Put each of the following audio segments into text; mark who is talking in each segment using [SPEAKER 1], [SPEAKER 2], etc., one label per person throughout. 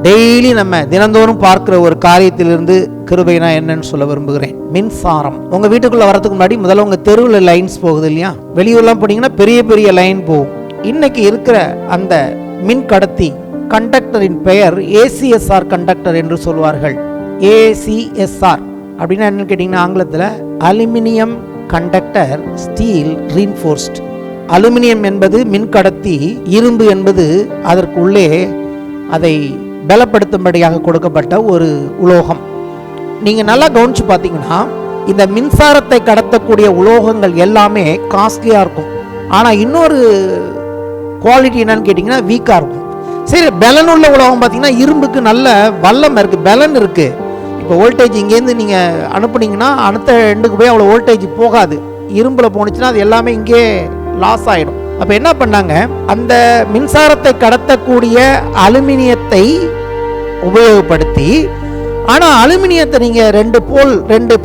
[SPEAKER 1] Daily நம்ம தினந்தோறும் பார்க்கிற ஒரு காரியத்திலிருந்து கிருபைனா என்னன்னு சொல்ல விரும்புகிறேன். மின்சாரம் உங்க வீட்டுக்குள்ள வரதுக்கு முன்னாடி முதல்ல உங்க தெருவில் லைன்ஸ் போகுது இல்லையா? வெளியூர்லாம் போனீங்கன்னா பெரிய பெரிய லைன் போகும். இன்னைக்கு இருக்கிற அந்த மின் கடத்தி கண்டக்டரின் பெயர் ஏசிஎஸ்ஆர் கண்டக்டர் என்று சொல்வார்கள். ஏசிஎஸ்ஆர் அப்படின்னா என்னன்னு கேட்டீங்கன்னா ஆங்கிலத்தில் அலுமினியம் கண்டக்டர் ஸ்டீல் ரீன்ஃபோர்ஸ்ட். அலுமினியம் என்பது மின் கடத்தி, இரும்பு என்பது அதற்கு உள்ளே அதை பலப்படுத்தும்படியாக கொடுக்கப்பட்ட ஒரு உலோகம். நீங்க நல்லா கவனிச்சு பார்த்தீங்கன்னா இந்த மின்சாரத்தை கடத்தக்கூடிய உலோகங்கள் எல்லாமே காஸ்ட்லியா இருக்கும். ஆனா இன்னொரு குவாலிட்டி என்னன்னு கேட்டீங்கன்னா வீக்கா இருக்கும். சரி, பலன் உள்ள உலோகம் பார்த்தீங்கன்னா இரும்புக்கு நல்ல வல்லம் இருக்கு, பலன் இருக்கு. இப்போ வோல்டேஜ் இங்கேருந்து நீங்க அனுப்புனீங்கன்னா அடுத்த எண்டுக்கு போய் அவ்வளோ வோல்டேஜ் போகாது. இரும்புல போனுச்சுன்னா அது எல்லாமே இங்கே லாஸ் ஆயிடும். அப்ப என்ன பண்ணாங்க, அந்த மின்சாரத்தை கடத்தக்கூடிய அலுமினியத்தை உபயோகப்படுத்தி, ஆனா அலுமினியத்தை நீங்க ரெண்டு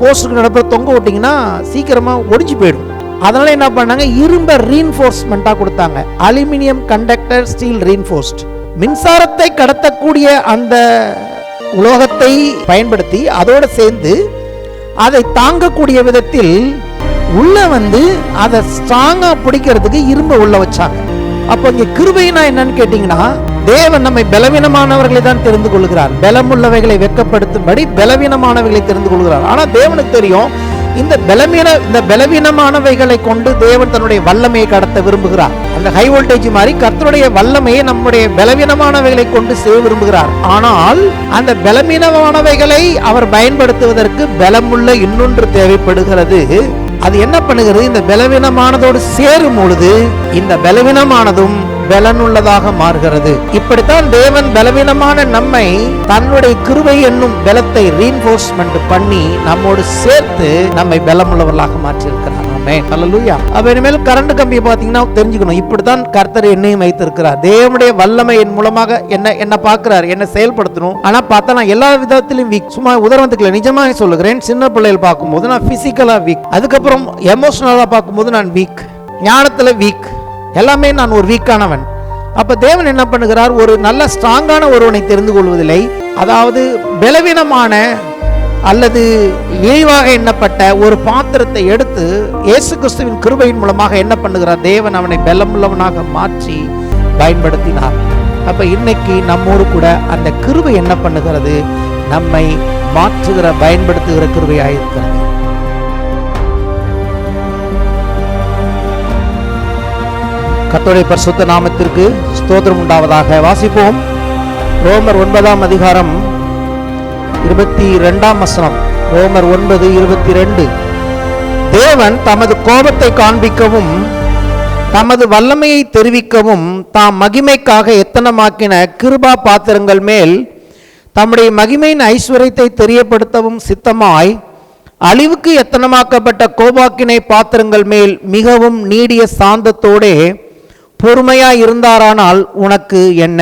[SPEAKER 1] போஸ்டுக்கு நடுப்புற தொங்க விட்டீங்கன்னா சீக்கிரமா ஒடிஞ்சு போயிடும். அதனால என்ன பண்ணாங்க, இரும்பை ரீன்ஃபோர்ஸ்மெண்டா கொடுத்தாங்க. Aluminium conductor steel reinforced. மின்சாரத்தை கடத்தக்கூடிய அந்த உலோகத்தை பயன்படுத்தி அதோட சேர்ந்து அதை தாங்கக்கூடிய விதத்தில் உள்ள அதை ஸ்ட்ராங்கா பிடிக்கிறதுக்கு இரும்பை உள்ள வச்சாங்க. அப்ப இங்க கிருபைனா என்னன்னு கேட்டீங்கன்னா, தேவன் நம்மை பலவீனமானவர்களை தான் தெரிந்து கொள்கிறார். பலமுள்ளவைகளை வெட்கப்படுத்தும்படி பலவீனமானவைகளை தெரிந்து கொள்கிறார். ஆனா தேவனுக்கு தெரியும் இந்த பலவீனமானவைகளை கொண்டு தேவன் தன்னுடைய வல்லமையை கடத்த விரும்புகிறார். அந்த ஹை வோல்டேஜ் மாதிரி கர்த்தருடைய வல்லமையை நம்முடைய பலவீனமானவைகளை கொண்டு செய்ய விரும்புகிறார். ஆனால் அந்த பலவீனமானவைகளை அவர் பயன்படுத்துவதற்கு பலமுள்ள இன்னொன்று தேவைப்படுகிறது. அது என்ன பண்ணுகிறது, இந்த பலவீனமானதோடு சேரும் பொழுது இந்த பலவீனமானதும் பலனுள்ளதாக மாறுகிறது. இப்படித்தான் தேவன் பலவீனமான நம்மை தன்னுடைய கிருபை என்னும் பலத்தை ரீன்ஃபோர்ஸ்மெண்ட் பண்ணி நம்மோடு சேர்த்து நம்மை பலமுள்ளவர்களாக மாற்றியிருக்கிறார். ஆமென், ஹல்லேலூயா. அப்ப இனிமேல் கரண்ட் கம்பியை பார்த்தீங்கன்னா தெரிஞ்சுக்கணும், இப்படித்தான் கர்த்தர் என்னையும் வைத்திருக்கிறார். தேவனுடைய வல்லமையின் மூலமாக என்ன பார்க்கிறார், என்ன செயல்படுத்தணும். ஆனா பார்த்தா நான் எல்லா விதத்திலும் வீக். சும்மா உதாரணத்துக்கு நிஜமாக சொல்லுகிறேன், சின்ன பிள்ளைகள் பார்க்கும்போது நான் பிசிக்கலா வீக், அதுக்கப்புறம் எமோஷனலா பார்க்கும்போது நான் வீக், ஞானத்துல வீக், எல்லாமே நான் ஒரு வீக்கானவன். அப்ப தேவன் என்ன பண்ணுகிறார், ஒரு நல்ல ஸ்ட்ராங்கான ஒருவனை தெரிந்து கொள்வதில்லை. அதாவது பலவீனமான அல்லது இழிவாக எண்ணப்பட்ட ஒரு பாத்திரத்தை எடுத்து இயேசு கிறிஸ்துவின் கிருபையின் மூலமாக என்ன பண்ணுகிறார், தேவன் அவனை பலமுள்ளவனாக மாற்றி பயன்படுத்தினார். அப்ப இன்னைக்கு நம்மோடு கூட அந்த கிருபை என்ன பண்ணுகிறது, நம்மை மாற்றுகிற பயன்படுத்துகிற கிருபையாயிருக்கிறது. கர்த்தருடைய பரிசுத்த நாமத்திற்கு ஸ்தோத்திரம் உண்டாவதாக. வாசிப்போம். ரோமர் 9ஆம் அதிகாரம் 22ஆம் வசனம். ரோமர் 9:22. தேவன் தமது கோபத்தை காண்பிக்கவும் தமது வல்லமையை தெரிவிக்கவும் தாம் மகிமைக்காக எத்தனமாக்கின கிருபா பாத்திரங்கள் மேல் தம்முடைய மகிமையின் ஐஸ்வர்யத்தை தெரியப்படுத்தவும் சித்தமாய் அழிவுக்கு எத்தனமாக்கப்பட்ட கோபாக்கினை பாத்திரங்கள் மேல் மிகவும் நீடிய சாந்தத்தோடே பொறுமையாய் இருந்தாரானால் உனக்கு என்ன?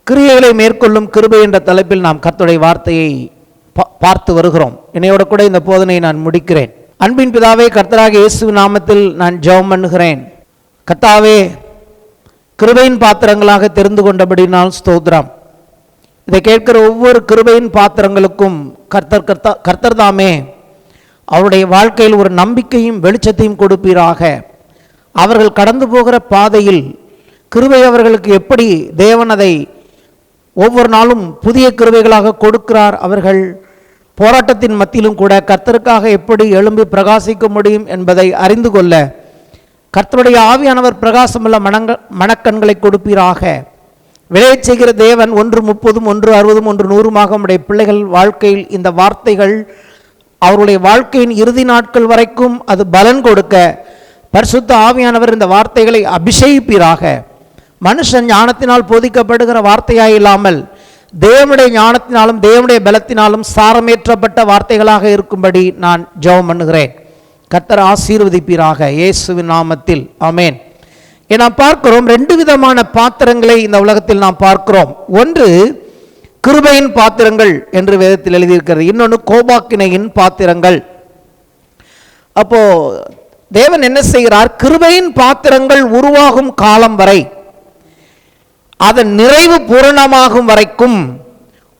[SPEAKER 1] கிரியைகளை மேற்கொள்ளும் கிருபை என்ற தலைப்பில் நாம் கர்த்தருடைய வார்த்தையை பார்த்து வருகிறோம். என்னையோட கூட இந்த போதனையை நான் முடிக்கிறேன். அன்பின் பிதாவே, கர்த்தராகிய இயேசு நாமத்தில் நான் ஜெபம் பண்ணுகிறேன். கர்த்தாவே, கிருபையின் பாத்திரங்களாக தெரிந்து கொண்டபடினால் ஸ்தோத்திரம். இதை கேட்கிற ஒவ்வொரு கிருபையின் பாத்திரங்களுக்கும் கர்த்தர் தாமே அவருடைய வாழ்க்கையில் ஒரு நம்பிக்கையும் வெளிச்சத்தையும் கொடுப்பீராக. அவர்கள் கடந்து போகிற பாதையில் கிருபை அவர்களுக்கு எப்படி தேவன் அதை ஒவ்வொரு நாளும் புதிய கிருபைகளாக கொடுக்கிறார், அவர்கள் போராட்டத்தின் மத்தியிலும் கூட கர்த்தருக்காக எப்படி எழும்பி பிரகாசிக்க முடியும் என்பதை அறிந்து கொள்ள கர்த்தருடைய ஆவியானவர் பிரகாசமுள்ள மனக்கண்களை கொடுப்பீராக. விளையச் செய்கிற தேவன் 130, 160, 100 நம்முடைய பிள்ளைகள் வாழ்க்கையில் இந்த வார்த்தைகள் அவருடைய வாழ்க்கையின் இறுதி நாட்கள் வரைக்கும் அது பலன் கொடுக்க பரிசுத்த ஆவியானவர் இந்த வார்த்தைகளை அபிஷேகிப்பீராக. மனுஷன் ஞானத்தினால் போதிக்கப்படுகிற வார்த்தையாய் இல்லாமல் தேவனுடைய ஞானத்தினாலும் தேவனுடைய பலத்தினாலும் சாரமேற்றப்பட்ட வார்த்தைகளாக இருக்கும்படி நான் ஜெபம் பண்ணுகிறேன். கர்த்தர் ஆசீர்வதிப்பீராக இயேசுவின் நாமத்தில், ஆமென். நாம் பார்க்கிறோம் 2 விதமான பாத்திரங்களை இந்த உலகத்தில் நாம் பார்க்கிறோம். ஒன்று கிருபையின் பாத்திரங்கள் என்று வேதத்தில் எழுதியிருக்கிறது, இன்னொன்று கோபாக்கினையின் பாத்திரங்கள். அப்போ தேவன் என்ன செய்கிறார், கிருபையின் பாத்திரங்கள் உருவாகும் காலம் வரை அதன் நிறைவு பூரணமாகும் வரைக்கும்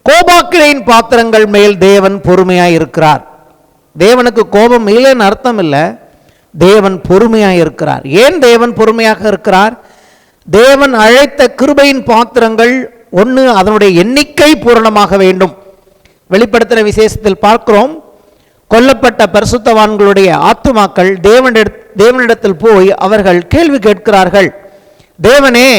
[SPEAKER 1] கோபாக்கினையின் பாத்திரங்கள் மேல் தேவன் பொறுமையாய் இருக்கிறார். தேவனுக்கு கோபம் இல்லைன்னு அர்த்தம் இல்லை, தேவன் பொறுமையாக இருக்கிறார். ஏன் தேவன் பொறுமையாக இருக்கிறார்? தேவன் அழைத்த கிருபையின் பாத்திரங்கள் ஒன்று, அதனுடைய எண்ணிக்கை பூரணமாக வேண்டும். வெளிப்படுத்தின விசேஷத்தில் பார்க்கிறோம், கொல்லப்பட்ட பரிசுத்தவான்களுடைய ஆத்துமாக்கள் தேவனிடத்தில் போய் அவர்கள் கேள்வி கேட்கிறார்கள், தேவனே,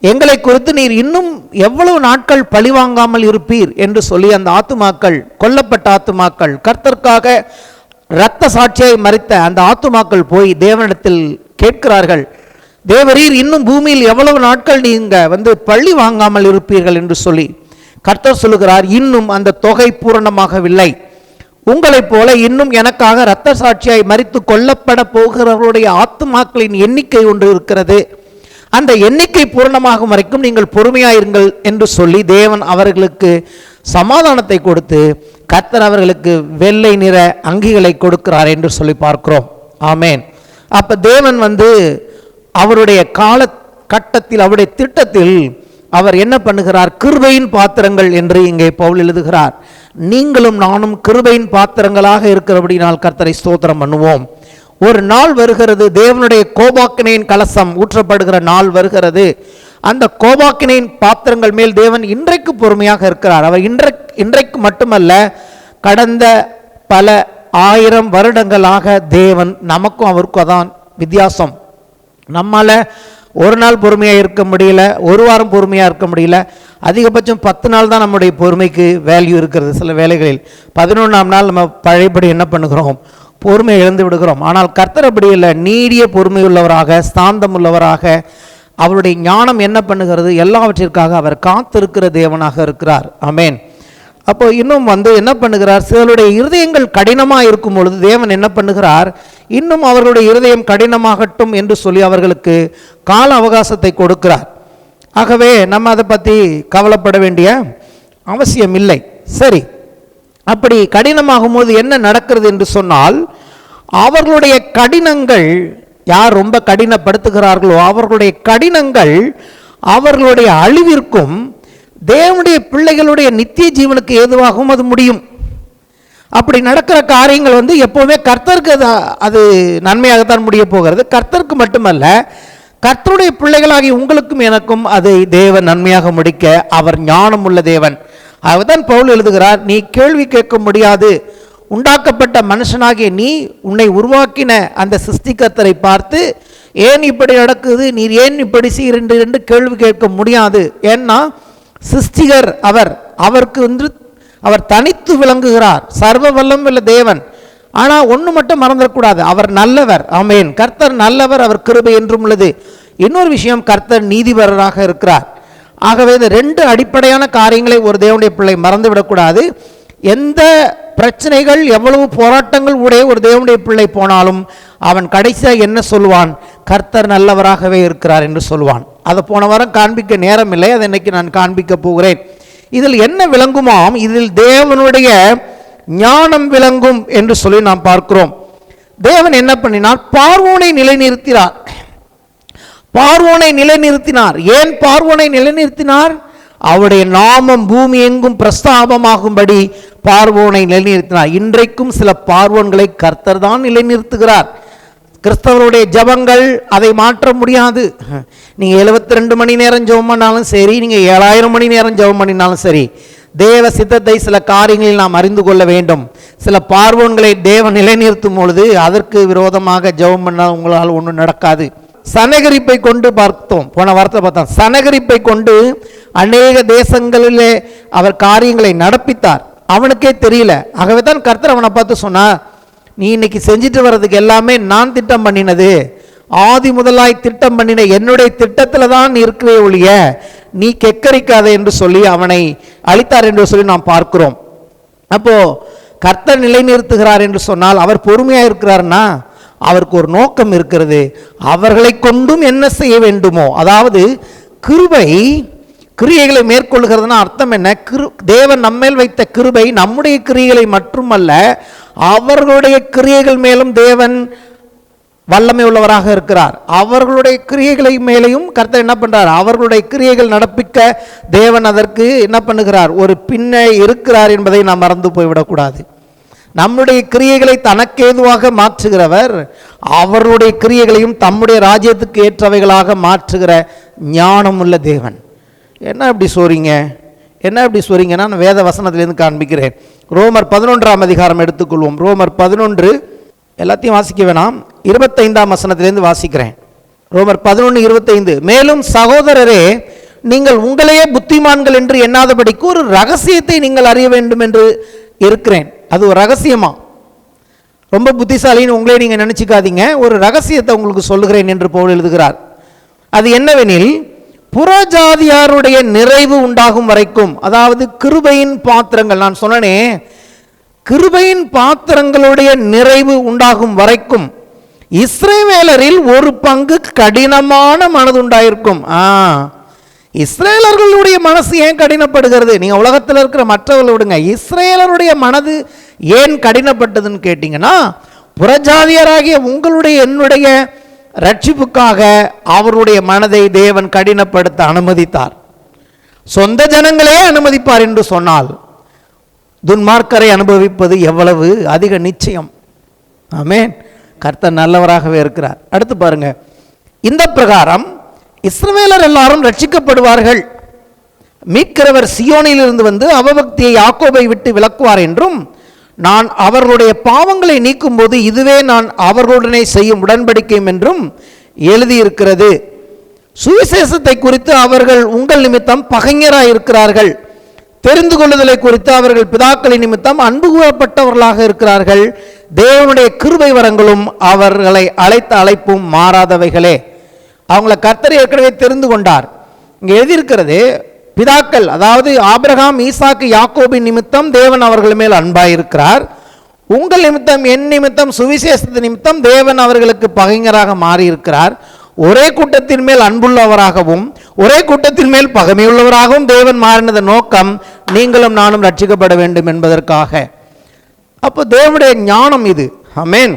[SPEAKER 1] எங்களை குறித்து நீர் இன்னும் எவ்வளவு நாட்கள் பழிவாங்காமல் இருப்பீர் என்று சொல்லி அந்த ஆத்துமாக்கள், கொல்லப்பட்ட ஆத்துமாக்கள், கர்த்தருக்காக இரத்த சாட்சியை மறித்த அந்த ஆத்துமாக்கள் போய் தேவனிடத்தில் கேட்கிறார்கள், தேவரீர் இன்னும் பூமியில் எவ்வளவு நாட்கள் நீங்க பழி வாங்காமல் இருப்பீர்கள் என்று சொல்லி கர்த்தர் சொல்லுகிறார், இன்னும் அந்த தொகை பூரணமாகவில்லை. உங்களைப் போல இன்னும் எனக்காக இரத்த சாட்சியாய் மரித்து கொல்லப்பட போகிறவர்களுடைய ஆத்துமாக்களின் எண்ணிக்கை ஒன்று இருக்கிறது. அந்த எண்ணிக்கை பூரணமாகும் வரைக்கும் நீங்கள் பொறுமையாயிருங்கள் என்று சொல்லி தேவன் அவர்களுக்கு சமாதானத்தை கொடுத்து கர்த்தர் அவர்களுக்கு வெள்ளை நிற அங்கிகளை கொடுக்கிறார் என்று சொல்லி பார்க்கிறோம். ஆமேன். அப்ப தேவன் அவருடைய கால கட்டத்தில், அவருடைய திட்டத்தில் அவர் என்ன பண்ணுகிறார்? கிருபையின் பாத்திரங்கள் என்று இங்கே பவுல் எழுதுகிறார். நீங்களும் நானும் கிருபையின் பாத்திரங்களாக இருக்கிறபடினால் கர்த்தரை ஸ்தோத்திரம் பண்ணுவோம். ஒரு நாள் வருகிறது, தேவனுடைய கோபாக்கினையின் கலசம் ஊற்றப்படுகிற நாள் வருகிறது. அந்த கோபாக்கினையின் பாத்திரங்கள் மேல் தேவன் இன்றைக்கு பொறுமையாக இருக்கிறார். அவர் இன்றைக்கு மட்டுமல்ல, கடந்த பல 1000 வருடங்களாக தேவன் நமக்கும் அவருக்கும் தான் வித்தியாசம். நம்மால் ஒரு நாள் பொறுமையாக இருக்க முடியல, ஒரு வாரம் பொறுமையாக இருக்க முடியல, அதிகபட்சம் 10 நாள் தான் நம்முடைய பொறுமைக்கு வேல்யூ இருக்கிறது. சில வேளைகளில் 11ஆம் நாள் நம்ம பழையபடி என்ன பண்ணுகிறோம்? பொறுமை இழந்து விடுகிறோம். ஆனால் கர்த்தர் அப்படி இல்லை, நீடிய பொறுமை உள்ளவராக, ஸ்தாந்தம் உள்ளவராக, அவருடைய ஞானம் என்ன பண்ணுகிறது? எல்லாவற்றிற்காக அவர் காத்திருக்கிற தேவனாக இருக்கிறார். ஆமேன். அப்போ இன்னும் என்ன பண்ணுகிறார்? சிலருடைய இருதயங்கள் கடினமாக இருக்கும் பொழுது தேவன் என்ன பண்ணுகிறார்? இன்னும் அவர்களுடைய இருதயம் கடினமாகட்டும் என்று சொல்லி அவர்களுக்கு கால அவகாசத்தை கொடுக்கிறார். ஆகவே நம்ம அதை பற்றி கவலைப்பட வேண்டிய அவசியம் இல்லை. சரி, அப்படி கடினமாகும் போது என்ன நடக்கிறது என்று சொன்னால், அவர்களுடைய கடினங்கள், யார் ரொம்ப கடினப்படுத்துகிறார்களோ அவர்களுடைய கடினங்கள் அவர்களுடைய அழிவிற்கும் தேவனுடைய பிள்ளைகளுடைய நித்திய ஜீவனுக்கு ஏதுவாகவும் அது முடியும். அப்படி நடக்கிற காரியங்கள் எப்போவுமே கர்த்தருக்கு அது நன்மையாகத்தான் முடிய போகிறது. கர்த்தருக்கு மட்டுமல்ல, கர்த்தருடைய பிள்ளைகளாகி உங்களுக்கும் எனக்கும் அதை தேவன் நன்மையாக முடிக்க அவர் ஞானம் உள்ள தேவன். அதுதான் பவுல் எழுதுகிறார், நீ கேள்வி கேட்க முடியாது. உண்டாக்கப்பட்ட மனுஷனாகிய நீ உன்னை உருவாக்கின அந்த சிருஷ்டிகர்த்தரை பார்த்து ஏன் இப்படி நடக்குது, நீர் ஏன் இப்படி செய்கிறீர்கள் என்று கேள்வி கேட்க முடியாது. ஏன்னா சிருஷ்டிகர் அவருக்கு அவர் தனித்து விளங்குகிறார், சர்வ வல்லம் உள்ள தேவன். ஆனால் ஒன்று மட்டும் மறந்துடக்கூடாது, அவர் நல்லவர். ஆமேன். கர்த்தர் நல்லவர், அவர் கிருபை என்றும் உள்ளது. இன்னொரு விஷயம், கர்த்தர் நீதிபரராக இருக்கிறார். ஆகவே இந்த 2 அடிப்படையான காரியங்களை ஒரு தேவனுடைய பிள்ளை மறந்துவிடக்கூடாது. எந்த பிரச்சனைகள், எவ்வளவு போராட்டங்கள் உடைய ஒரு தேவனுடைய பிள்ளை போனாலும் அவன் கடைசியாக என்ன சொல்வான்? கர்த்தர் நல்லவராகவே இருக்கிறார் என்று சொல்வான். அதை போன வாரம் காண்பிக்க நேரம் இல்லை, அதை இன்னைக்கு நான் காண்பிக்க போகிறேன். இதில் என்ன விளங்குமாம்? இதில் தேவனுடைய ஞானம் விளங்கும் என்று சொல்லி நாம் பார்க்கிறோம். தேவன் என்ன பண்ணினார்? பார்வோனை நிலைநிறுத்தினார். பார்வோனை நிலைநிறுத்தினார். ஏன் பார்வோனை நிலைநிறுத்தினார்? அவருடைய நாமம் பூமி எங்கும் பிரஸ்தாபமாகும்படி பார்வோனை நிலைநிறுத்தினார். இன்றைக்கும் சில பார்வோன்களை கர்த்தர் தான் நிலைநிறுத்துகிறார். கிறிஸ்தவருடைய ஜபங்கள் அதை மாற்ற முடியாது. நீங்கள் 72 மணி நேரம் ஜெபம் பண்ணாலும் சரி, நீங்கள் 7000 மணி நேரம் ஜெபம் பண்ணினாலும் சரி, தேவ சித்தத்தை சில காரியங்களில் நாம் அறிந்து கொள்ள வேண்டும். சில பார்வோன்களை தேவன் நிலைநிறுத்தும் பொழுது அதற்கு விரோதமாக ஜெபம் பண்ணால் உங்களால் ஒன்றும் நடக்காது. சனகரிப்பை கொண்டு பார்த்தோம், போன வாரத்தை பார்த்தோம். சனகரிப்பை கொண்டு அநேக தேசங்களிலே அவர் காரியங்களை நடப்பித்தார், அவனுக்கே தெரியல. ஆகவே தான் கர்த்தர் அவனை பார்த்து சொன்னார், நீ இன்னைக்கு செஞ்சுட்டு வர்றதுக்கு எல்லாமே நான் திட்டம் பண்ணினது, ஆதி முதலாய் திட்டம் பண்ணின என்னுடைய திட்டத்தில் தான் இருக்கிறே ஒழிய நீ கெக்கரிக்காத என்று சொல்லி அவனை அழித்தார் என்று சொல்லி நாம் பார்க்கிறோம். அப்போ கர்த்தர் நிலைநிறுத்துகிறார் என்று சொன்னால் அவர் பொறுமையாக இருக்கிறார்னா அவருக்கு ஒரு நோக்கம் இருக்கிறது. அவர்களை கொண்டும் என்ன செய்ய வேண்டுமோ, அதாவது கிருபை கிரியைகளை மேற்கொள்கிறதுனா அர்த்தம் என்ன? தேவன் நம்மேல் வைத்த கிருபை நம்முடைய கிரியைகளை மட்டுமல்ல, அவர்களுடைய கிரியைகள் மேலும் தேவன் வல்லமை உள்ளவராக இருக்கிறார். அவர்களுடைய கிரியைகளை மேலேயும் கர்த்தர் என்ன பண்றார்? அவர்களுடைய கிரியைகள் நடப்பிக்க தேவன் அதற்கு என்ன பண்ணுகிறார்? ஒரு பின்ன இருக்கிறார் என்பதை நாம் மறந்து போய்விடக்கூடாது. நம்முடைய கிரியைகளை தனக்கேதுவாக மாற்றுகிறவர் அவருடைய கிரியைகளையும் தம்முடைய ராஜ்யத்துக்கு ஏற்றவைகளாக மாற்றுகிற ஞானம் உள்ள தேவன். என்ன இப்படி சொல்றீங்க? என்ன இப்படி சொல்றீங்கன்னா நான் வேத வசனத்திலிருந்து காண்பிக்கிறேன். ரோமர் 11ஆம் அதிகாரம் எடுத்துக்கொள்வோம். ரோமர் 11, எல்லாத்தையும் வாசிக்க வேணாம், 25ஆம் வசனத்திலிருந்து வாசிக்கிறேன். ரோமர் 11:25. மேலும் சகோதரரே, நீங்கள் உங்களையே புத்திமான்கள் என்று எண்ணாதபடிக்கு ஒரு ரகசியத்தை நீங்கள் அறிய வேண்டும் என்று இருக்கிறேன். அது ஒரு ரகசியமா? ரொம்ப புத்திசாலின்னு உங்களே நீங்க நினைச்சுக்காதீங்க. ஒரு ரகசியத்தை உங்களுக்கு சொல்லுகிறேன் என்று பவுல் எழுதுகிறார். அது என்னவெனில், புறஜாதியாருடைய நிறைவு உண்டாகும் வரைக்கும், அதாவது கிருபையின் பாத்திரங்கள், நான் சொன்னனே கிருபையின் பாத்திரங்களுடைய நிறைவு உண்டாகும் வரைக்கும் இஸ்ரவேலரில் ஒரு பங்கு கடினமான மனது உண்டாயிருக்கும். இஸ்ரேலர்களுடைய மனசு ஏன் கடினப்படுகிறது? நீங்க உலகத்தில் இருக்கிற மற்றவர்களை விடுங்க, இஸ்ரேலருடைய மனது ஏன் கடினப்பட்டதுன்னு கேட்டீங்கன்னா, புறஜாதியராகிய உங்களுடைய என்னுடைய ரட்சிப்புக்காக அவருடைய மனதை தேவன் கடினப்படுத்த அனுமதித்தார். சொந்த ஜனங்களே அனுமதிப்பார் என்று சொன்னால் துன்மார்க்கரை அனுபவிப்பது எவ்வளவு அதிக நிச்சயம். ஆமென். கர்த்தர் நல்லவராகவே இருக்கிறார். அடுத்து பாருங்க, இந்த பிரகாரம் இஸ்ரவேலர் எல்லாரும் ரட்சிக்கப்படுவார்கள். மீட்கிறவர் சியோனில் இருந்து வந்து அவபக்தியை யாக்கோபை விட்டு விலக்குவார் என்றும், நான் அவர்களுடைய பாவங்களை நீக்கும் போது இதுவே நான் அவர்களுடனே செய்யும் உடன்படிக்கையும் என்றும் எழுதியிருக்கிறது. சுவிசேஷத்தை குறித்து அவர்கள் உங்கள் நிமித்தம் பகைஞராய் இருக்கிறார்கள். தெரிந்து கொள்ளுதலை குறித்து அவர்கள் பிதாக்களின் நிமித்தம் அன்பு கூறப்பட்டவர்களாக இருக்கிறார்கள். தேவனுடைய கிருபை வரங்களும் அவர்களை அழைத்த அழைப்பும் மாறாதவைகளே. அவங்கள கர்த்தர் ஏற்கனவே தெரிந்து கொண்டார். இங்கே எழுதியிருக்கிறது, பிதாக்கள் அதாவது ஆபிரகாம், ஈசாக்கு, யாக்கோபின் நிமித்தம் தேவன் அவர்கள் மேல் அன்பாயிருக்கிறார். உங்கள் நிமித்தம், என் நிமித்தம், சுவிசேஷத்தின் நிமித்தம் தேவன் அவர்களுக்கு பகைஞராக மாறியிருக்கிறார். ஒரே கூட்டத்தின் மேல் அன்புள்ளவராகவும் ஒரே கூட்டத்தின் மேல் பகைமையுள்ளவராகவும் தேவன் மாறினத நோக்கம் நீங்களும் நானும் ரட்சிக்கப்பட வேண்டும் என்பதற்காக. அப்போ தேவனுடைய ஞானம் இது. ஆமென்.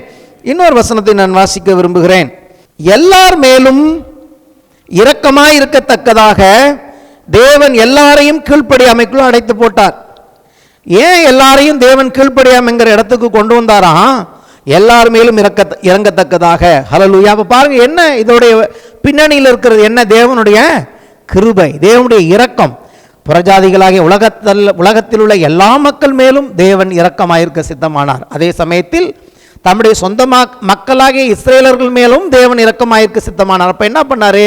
[SPEAKER 1] இன்னொரு வசனத்தை நான் வாசிக்க விரும்புகிறேன். எல்லார் மேலும் இரக்கமாய் இருக்கத்தக்கதாக தேவன் எல்லாரையும் கீழ்ப்படியாமைக்குள்ள அடைத்து போட்டார். ஏன் எல்லாரையும் தேவன் கீழ்ப்படியாமைங்கிற இடத்துக்கு கொண்டு வந்தாராம்? எல்லார் மேலும் இறங்கத்தக்கதாக. ஹல்லேலூயா. அப்ப பாருங்க, என்ன இதோடைய பின்னணியில் இருக்கிறது? என்ன? தேவனுடைய கிருபை, தேவனுடைய இரக்கம். புறஜாதிகளாகிய உலகத்தில் உள்ள எல்லா மக்கள் மேலும் தேவன் இரக்கமாயிருக்க சித்தமானார். அதே சமயத்தில் தம்முடைய சொந்த மக்களாகிய இஸ்ரேலர்கள் மேலும் தேவன் இரக்கமாயிருக்க சித்தமானார். அப்ப என்ன பண்ணாரு?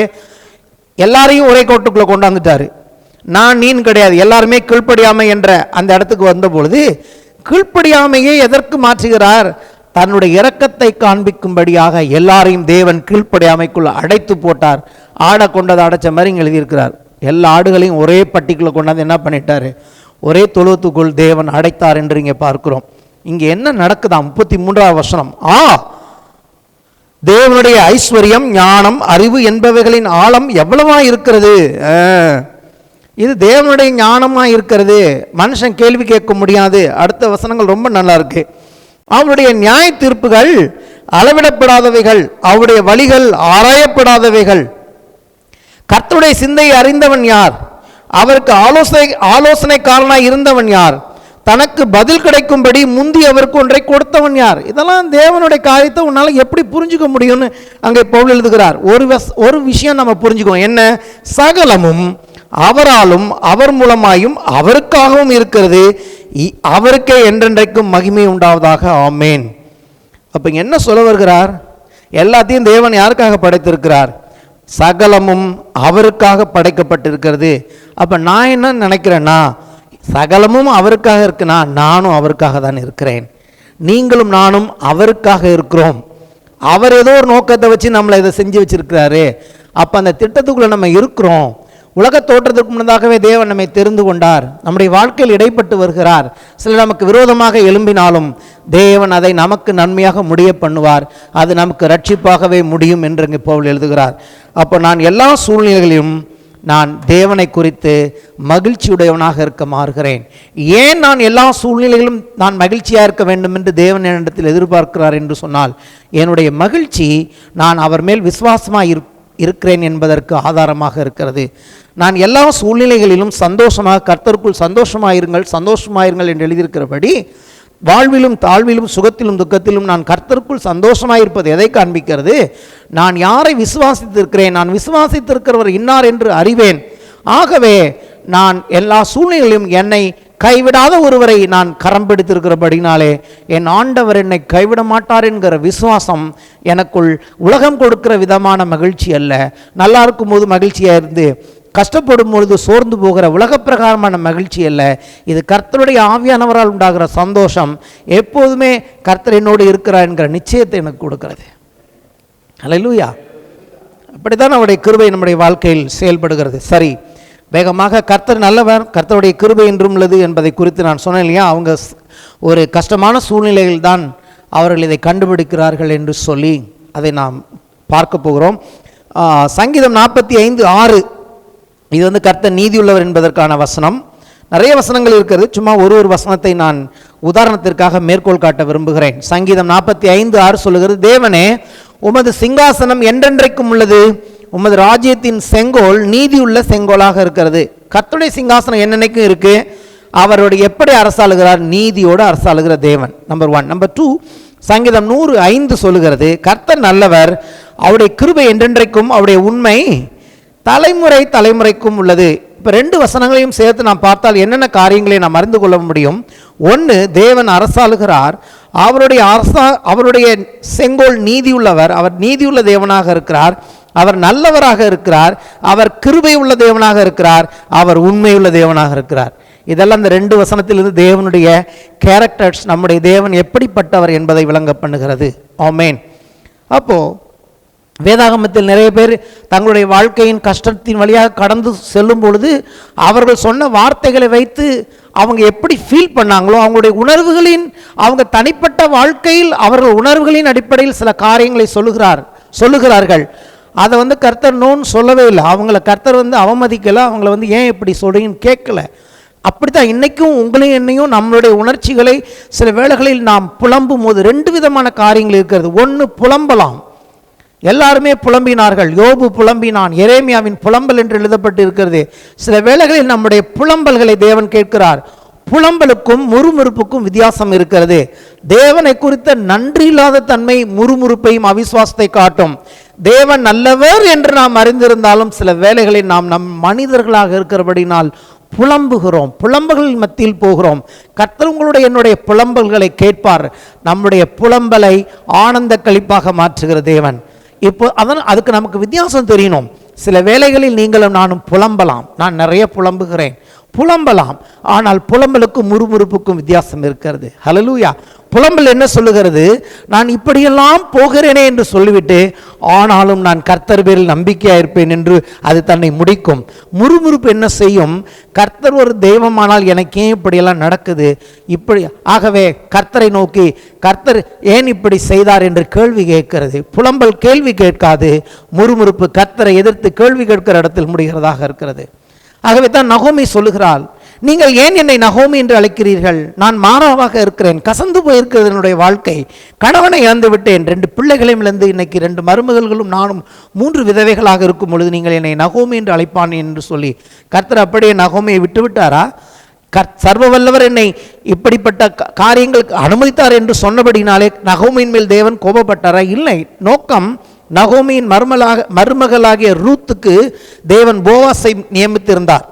[SPEAKER 1] எல்லாரையும் ஒரே கோட்டுக்குள்ள கொண்டாந்துட்டாரு. நான் நீன் கிடையாது, எல்லாருமே கீழ்ப்படியாமை என்ற அந்த இடத்துக்கு வந்த பொழுது கீழ்ப்படியாமையை எதற்கு மாற்றுகிறார்? தன்னுடைய இரக்கத்தை காண்பிக்கும்படியாக எல்லாரையும் தேவன் கீழ்ப்படியாமைக்குள்ள அடைத்து போட்டார். ஆடை கொண்டதை அடைச்ச மாதிரி இங்கே எழுதியிருக்கிறார். எல்லா ஆடுகளையும் ஒரே பட்டிக்குள்ள கொண்டாந்து என்ன பண்ணிட்டாரு? ஒரே தொழுவத்துக்குள் தேவன் அடைத்தார் என்று இங்கே பார்க்கிறோம். இங்கே என்ன நடக்குதா? 33ஆம் வசனம். தேவனுடைய ஐஸ்வர்யம், ஞானம், அறிவு என்பவைகளின் ஆழம் எவ்வளவா இருக்கிறது. இது தேவனுடைய ஞானமா இருக்கிறது. மனுஷன் கேள்வி கேட்க முடியாது. அடுத்த வசனங்கள் ரொம்ப நல்லா இருக்கு. அவருடைய நியாய தீர்ப்புகள் அளவிடப்படாதவைகள், அவருடைய வழிகள் ஆராயப்படாதவைகள். கர்த்தருடைய சிந்தையை அறிந்தவன் யார்? அவருக்கு ஆலோசனைக்காரனாய் இருந்தவன் யார்? தனக்கு பதில் கிடைக்கும்படி முந்தி அவருக்கு ஒன்றை கொடுத்தவன் யார்? இதெல்லாம் தேவனுடைய காரியத்தை உன்னால எப்படி புரிஞ்சுக்க முடியும்னு அங்கே பவுல் எழுதுகிறார். ஒரு விஷயம் நம்ம புரிஞ்சுக்கணும். என்ன? சகலமும் அவராலும் அவர் மூலமாயும் அவருக்காகவும் இருக்கிறது. அவருக்கே என்றென்றைக்கும் மகிமை உண்டாவதாக. ஆமேன். அப்ப இங்க என்ன சொல்ல வருகிறார்? எல்லாத்தையும் தேவன் யாருக்காக படைத்திருக்கிறார்? சகலமும் அவருக்காக படைக்கப்பட்டிருக்கிறது. அப்ப நான் என்ன நினைக்கிறேன்னா, சகலமும் அவருக்காக இருக்குன்னா நானும் அவருக்காக தான் இருக்கிறேன். நீங்களும் நானும் அவருக்காக இருக்கிறோம். அவர் ஏதோ ஒரு நோக்கத்தை வச்சு நம்மளை இதை செஞ்சு வச்சிருக்கிறாரு. அப்ப அந்த திட்டத்துக்குள்ள நம்ம இருக்கிறோம். உலக தோற்றத்துக்கு முன்னதாகவே தேவன் நம்மை தெரிந்து கொண்டார். நம்முடைய வாழ்க்கையில் இடைப்பட்டு வருகிறார். சிலர் நமக்கு விரோதமாக எழும்பினாலும் தேவன் அதை நமக்கு நன்மையாக முடிய பண்ணுவார். அது நமக்கு ரட்சிப்பாகவே முடியும் என்று இங்கே பவுல் எழுதுகிறார். அப்போ நான் எல்லா சூழ்நிலைகளிலும் நான் தேவனை குறித்து மகிழ்ச்சியுடையவனாக இருக்க மாறுகிறேன். ஏன் நான் எல்லா சூழ்நிலைகளும் நான் மகிழ்ச்சியாக இருக்க வேண்டும் என்று தேவன் என்னிடத்தில் எதிர்பார்க்கிறார் என்று சொன்னால், என்னுடைய மகிழ்ச்சி நான் அவர் மேல் விசுவாசமாக இருக்கிறேன் என்பதற்கு ஆதாரமாக இருக்கிறது. நான் எல்லா சூழ்நிலைகளிலும் சந்தோஷமாக, கர்த்தருக்குள் சந்தோஷமாயிருங்கள் என்று எழுதியிருக்கிறபடி, வாழ்விலும் தாழ்விலும் சுகத்திலும் துக்கத்திலும் நான் கர்த்தருக்குள் சந்தோஷமாக இருப்பது எதை காண்பிக்கிறது? நான் யாரை விசுவாசித்திருக்கிறேன், நான் விசுவாசித்திருக்கிறவர் இன்னார் என்று அறிவேன். ஆகவே நான் எல்லா சூழ்நிலையிலும் என்னை கைவிடாத ஒருவரை நான் கரம் பிடித்திருக்கிறபடினாலே என் ஆண்டவர் என்னை கைவிட மாட்டார் என்கிற விசுவாசம் எனக்குள் உலகம் கொடுக்கிற விதமான மகிழ்ச்சி அல்ல. நல்லா இருக்கும் போது மகிழ்ச்சியாக இருந்து கஷ்டப்படும் பொழுது சோர்ந்து போகிற உலக பிரகாரமான மகிழ்ச்சி அல்ல. இது கர்த்தருடைய ஆவியானவரால் உண்டாகிற சந்தோஷம். எப்போதுமே கர்த்தர் என்னோடு இருக்கிறார் என்கிற நிச்சயத்தை எனக்கு கொடுக்கிறது. அல்லேலூயா. அப்படித்தான் அவருடைய கிருபை நம்முடைய வாழ்க்கையில் செயல்படுகிறது. சரி, வேகமாக கர்த்தர் நல்லவர், கர்த்தருடைய கிருபை என்றும் உள்ளது என்பதை குறித்து நான் சொன்னேன் இல்லையா? அவங்க ஒரு கஷ்டமான சூழ்நிலையில் தான் அவர்கள் இதை கண்டுபிடிக்கிறார்கள் என்று சொல்லி அதை நாம் பார்க்க போகிறோம். சங்கீதம் 45:6 இது கர்த்தர் நீதியுள்ளவர் என்பதற்கான வசனம். நிறைய வசனங்கள் இருக்கிறது. சும்மா ஒரு வசனத்தை நான் உதாரணத்திற்காக மேற்கோள் காட்ட விரும்புகிறேன். சங்கீதம் 45:6 சொல்லுகிறது, தேவனே உமது சிங்காசனம் என்றென்றைக்கும் உள்ளது, உமது ராஜ்யத்தின் செங்கோல் நீதியுள்ள செங்கோலாக இருக்கிறது. கர்த்தருடைய சிங்காசனம் என்னென்னைக்கும் இருக்கு. அவருடைய எப்படி அரசாளுகிறார்? நீதியோடு அரசாளுகிற தேவன். நம்பர் 1. நம்பர் 2, சங்கீதம் 105 சொல்லுகிறது, கர்த்தர் நல்லவர், அவருடைய கிருபை என்றென்றைக்கும், அவருடைய உண்மை தலைமுறைக்கும் உள்ளது. இப்போ 2 வசனங்களையும் சேர்த்து நாம் பார்த்தால் என்னென்ன காரியங்களை நாம் அறிந்து கொள்ள முடியும்? 1, தேவன் அரசாளுகிறார், அவருடைய செங்கோல் நீதியுள்ளவர், அவர் நீதியுள்ள தேவனாக இருக்கிறார், அவர் நல்லவராக இருக்கிறார், அவர் கிருபை உள்ள தேவனாக இருக்கிறார், அவர் உண்மையுள்ள தேவனாக இருக்கிறார். இதெல்லாம் இந்த 2 வசனத்திலிருந்து தேவனுடைய கேரக்டர்ஸ், நம்முடைய தேவன் எப்படிப்பட்டவர் என்பதை விளங்க பண்ணுகிறது. ஆமென். அப்போ வேதாகமத்தில் நிறைய பேர் தங்களுடைய வாழ்க்கையின் கஷ்டத்தின் வழியாக கடந்து செல்லும் பொழுது அவர்கள் சொன்ன வார்த்தைகளை வைத்து அவங்க எப்படி ஃபீல் பண்ணாங்களோ, அவங்களுடைய உணர்வுகளின், அவங்க தனிப்பட்ட வாழ்க்கையில் அவர்கள் உணர்வுகளின் அடிப்படையில் சில காரியங்களை சொல்லுகிறார்கள். அதை கர்த்தர் நோன்னு சொல்லவே இல்லை. அவங்கள கர்த்தர் அவமதிக்கலை, அவங்கள ஏன் இப்படி சொல்றீங்கன்னு கேட்கல. அப்படித்தான் இன்னைக்கும் உங்களையும் என்னையும் நம்மளுடைய உணர்ச்சிகளை சில வேளைகளில் நாம் புலம்பும் போது 2 விதமான காரியங்கள் இருக்கிறது. 1, புலம்பலாம். எல்லாருமே புலம்பினார்கள். யோபு புலம்பினான், எரேமியாவின் புலம்பல் என்று எழுதப்பட்டு இருக்கிறது. சில வேளைகளில் நம்முடைய புலம்பல்களை தேவன் கேட்கிறார். புலம்பலுக்கும் முறுமுறுப்புக்கும் வித்தியாசம் இருக்கிறது. தேவனை குறித்த நன்றி இல்லாத தன்மை முறுமுறுப்பையும் அவிசுவாசத்தை காட்டும். தேவன் நல்லவர் என்று நாம் அறிந்திருந்தாலும் சில வேளைகளில் நாம் நம் மனிதர்களாக இருக்கிறபடினால் புலம்புகிறோம், புலம்பல்கள் மத்தியில் போகிறோம். கர்த்தர் உங்களுடைய என்னுடைய புலம்பல்களை கேட்பார். நம்முடைய புலம்பலை ஆனந்த களிப்பாக மாற்றுகிற தேவன். இப்போ அதுக்கு நமக்கு வித்தியாசம் தெரியணும். சில வேளைகளில் நீங்களும் நானும் புலம்பலாம். நான் நிறைய புலம்பலாம். ஆனால் புலம்பலுக்கும் முறுமுறுப்புக்கும் வித்தியாசம் இருக்கிறது. ஹல்லேலூயா. புலம்பல் என்ன சொல்லுகிறது? நான் இப்படியெல்லாம் போகிறேனே என்று சொல்லிவிட்டு ஆனாலும் நான் கர்த்தர் பேரில் நம்பிக்கையாக இருப்பேன் என்று அது தன்னை முடிக்கும். முறுமுறுப்பு என்ன செய்யும்? கர்த்தர் ஒரு தெய்வமானால் எனக்கு ஏன் இப்படியெல்லாம் நடக்குது இப்படி, ஆகவே கர்த்தரை நோக்கி கர்த்தர் ஏன் இப்படி செய்தார் என்று கேள்வி கேட்கிறது. புலம்பல் கேள்வி கேட்காது, முறுமுறுப்பு கர்த்தரை எதிர்த்து கேள்வி கேட்கிற இடத்தில் முடிகிறதாக இருக்கிறது. ஆகவே தான் நகோமி சொல்லுகிறாள், நீங்கள் ஏன் என்னை நகோமி என்று அழைக்கிறீர்கள்? நான் மாறாவாக இருக்கிறேன், கசந்து போயிருக்கிறது என்னுடைய வாழ்க்கை, கணவனை இழந்து விட்டேன், 2 பிள்ளைகளையும் இழந்து இன்னைக்கு 2 மருமகள்களும் நானும் 3 விதவைகளாக இருக்கும் பொழுது நீங்கள் என்னை நகோமி என்று அழைப்பான் என்று சொல்லி கர்த்தர் அப்படியே நகோமியை விட்டு விட்டாரா? சர்வ வல்லவர் என்னை இப்படிப்பட்ட காரியங்களுக்கு அனுமதித்தார் என்று சொன்னபடினாலே நகோமியின் மேல் தேவன் கோபப்பட்டாரா? இல்லை. நோக்கம், நகோமியின் மருமகளாகிய ரூத்துக்கு தேவன் போவாசை நியமித்திருந்தார்.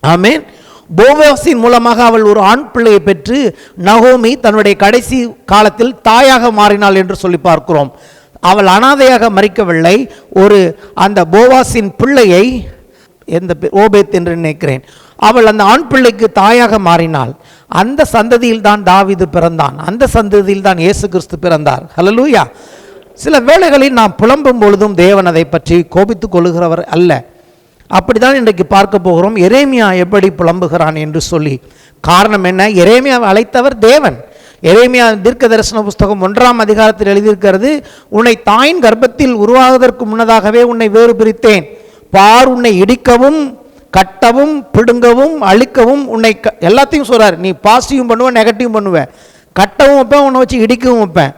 [SPEAKER 1] ஆமென். போவாசின் மூலமாக அவள் ஒரு ஆண் பிள்ளையை பெற்று நகோமி தன்னுடைய கடைசி காலத்தில் தாயாக மாறினாள் என்று சொல்லி பார்க்கிறோம். அவள் அனாதையாக மறிக்கவில்லை. அந்த போவாசின் பிள்ளையை, எந்த ஓபேத் என்று நினைக்கிறேன், அவள் அந்த ஆண் பிள்ளைக்கு தாயாக மாறினாள். அந்த சந்ததியில் தான் தாவீது பிறந்தான், அந்த சந்ததியில் தான் இயேசு கிறிஸ்து பிறந்தார். ஹல்லேலூயா. சில வேளைகளில் நாம் புலம்பும் பொழுதும் தேவன் அதை பற்றி கோபித்துக் கொள்ளுகிறவர் அல்ல. அப்படிதான் இன்றைக்கு பார்க்க போகிறோம். எரேமியா எப்படி புலம்புகிறான் என்று சொல்லி. காரணம் என்ன? எரேமியாவை அழைத்தவர் தேவன். எரேமியா தீர்க்க தரிசன புஸ்தகம் 1ஆம் அதிகாரத்தில் எழுதியிருக்கிறது, உன்னை தாயின் கர்ப்பத்தில் உருவாவதற்கு முன்னதாகவே உன்னை வேறு பிரித்தேன், பார், உன்னை இடிக்கவும் கட்டவும் பிடுங்கவும் அழிக்கவும் உன்னை எல்லாத்தையும் சொல்றாரு. நீ பாசிட்டிவும் பண்ணுவேன், நெகட்டிவும் பண்ணுவேன். கட்டவும் வைப்பேன், உன்னை வச்சு இடிக்கவும் வைப்பேன்,